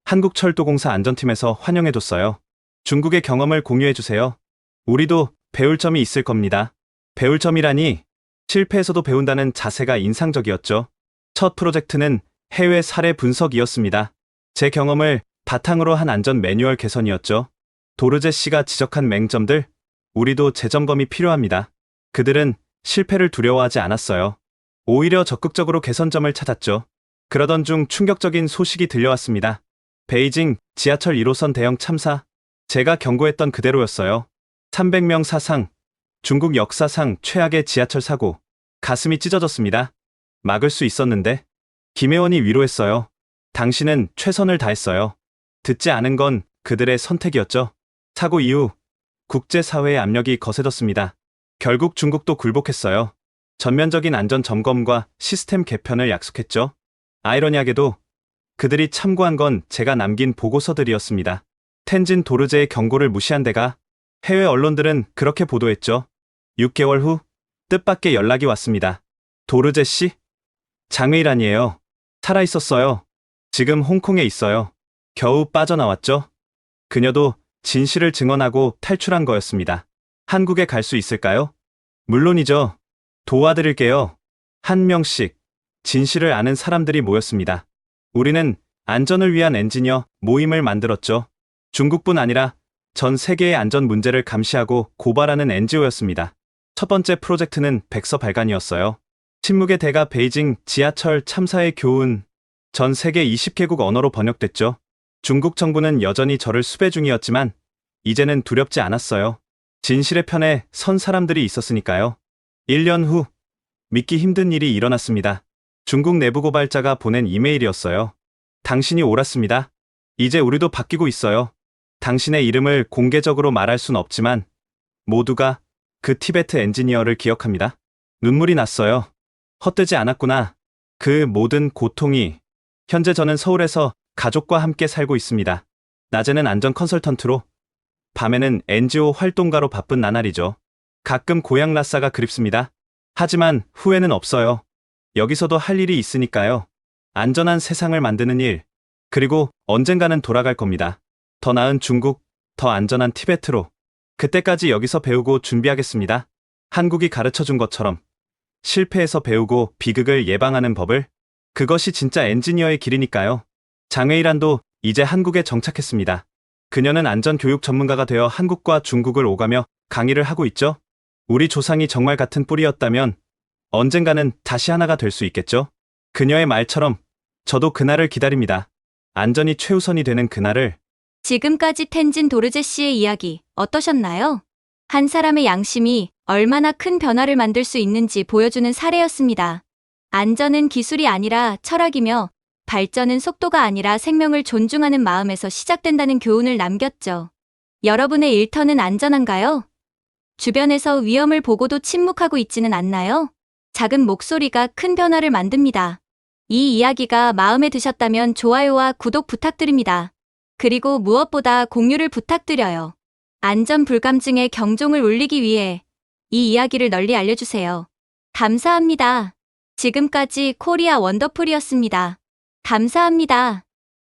한국철도공사 안전팀에서 환영해줬어요. 중국의 경험을 공유해주세요. 우리도 배울 점이 있을 겁니다. 배울 점이라니, 실패에서도 배운다는 자세가 인상적이었죠. 첫 프로젝트는 해외 사례 분석이었습니다. 제 경험을 바탕으로 한 안전 매뉴얼 개선이었죠. 도르제 씨가 지적한 맹점들, 우리도 재점검이 필요합니다. 그들은 실패를 두려워하지 않았어요. 오히려 적극적으로 개선점을 찾았죠. 그러던 중 충격적인 소식이 들려왔습니다. 베이징 지하철 1호선 대형 참사. 제가 경고했던 그대로였어요. 300명 사상, 중국 역사상 최악의 지하철 사고. 가슴이 찢어졌습니다. 막을 수 있었는데. 김혜원이 위로했어요. 당신은 최선을 다했어요. 듣지 않은 건 그들의 선택이었죠. 사고 이후 국제사회의 압력이 거세졌습니다. 결국 중국도 굴복했어요. 전면적인 안전 점검과 시스템 개편을 약속했죠. 아이러니하게도 그들이 참고한 건 제가 남긴 보고서들이었습니다. 텐진 도르제의 경고를 무시한 데가. 해외 언론들은 그렇게 보도했죠. 6개월 후 뜻밖의 연락이 왔습니다. 도르제 씨? 장외일환이에요. 살아있었어요. 지금 홍콩에 있어요. 겨우 빠져나왔죠. 그녀도 진실을 증언하고 탈출한 거였습니다. 한국에 갈 수 있을까요? 물론이죠. 도와드릴게요. 한 명씩 진실을 아는 사람들이 모였습니다. 우리는 안전을 위한 엔지니어 모임을 만들었죠. 중국뿐 아니라 전 세계의 안전 문제를 감시하고 고발하는 NGO였습니다. 첫 번째 프로젝트는 백서 발간이었어요. 침묵의 대가 베이징 지하철 참사의 교훈. 전 세계 20개국 언어로 번역됐죠. 중국 정부는 여전히 저를 수배 중이었지만 이제는 두렵지 않았어요. 진실의 편에 선 사람들이 있었으니까요. 1년 후 믿기 힘든 일이 일어났습니다. 중국 내부 고발자가 보낸 이메일이었어요. 당신이 옳았습니다. 이제 우리도 바뀌고 있어요. 당신의 이름을 공개적으로 말할 순 없지만 모두가 그 티베트 엔지니어를 기억합니다. 눈물이 났어요. 헛되지 않았구나. 그 모든 고통이. 현재 저는 서울에서 가족과 함께 살고 있습니다. 낮에는 안전 컨설턴트로, 밤에는 NGO 활동가로 바쁜 나날이죠. 가끔 고향 라싸가 그립습니다. 하지만 후회는 없어요. 여기서도 할 일이 있으니까요. 안전한 세상을 만드는 일. 그리고 언젠가는 돌아갈 겁니다. 더 나은 중국, 더 안전한 티베트로. 그때까지 여기서 배우고 준비하겠습니다. 한국이 가르쳐준 것처럼 실패에서 배우고 비극을 예방하는 법을. 그것이 진짜 엔지니어의 길이니까요. 장외일환도 이제 한국에 정착했습니다. 그녀는 안전교육 전문가가 되어 한국과 중국을 오가며 강의를 하고 있죠. 우리 조상이 정말 같은 뿌리였다면 언젠가는 다시 하나가 될 수 있겠죠. 그녀의 말처럼 저도 그날을 기다립니다. 안전이 최우선이 되는 그날을. 지금까지 텐진 도르제 씨의 이야기 어떠셨나요? 한 사람의 양심이 얼마나 큰 변화를 만들 수 있는지 보여주는 사례였습니다. 안전은 기술이 아니라 철학이며 발전은 속도가 아니라 생명을 존중하는 마음에서 시작된다는 교훈을 남겼죠. 여러분의 일터는 안전한가요? 주변에서 위험을 보고도 침묵하고 있지는 않나요? 작은 목소리가 큰 변화를 만듭니다. 이 이야기가 마음에 드셨다면 좋아요와 구독 부탁드립니다. 그리고 무엇보다 공유를 부탁드려요. 안전 불감증에 경종을 울리기 위해 이 이야기를 널리 알려주세요. 감사합니다. 지금까지 코리아 원더풀이었습니다. 감사합니다.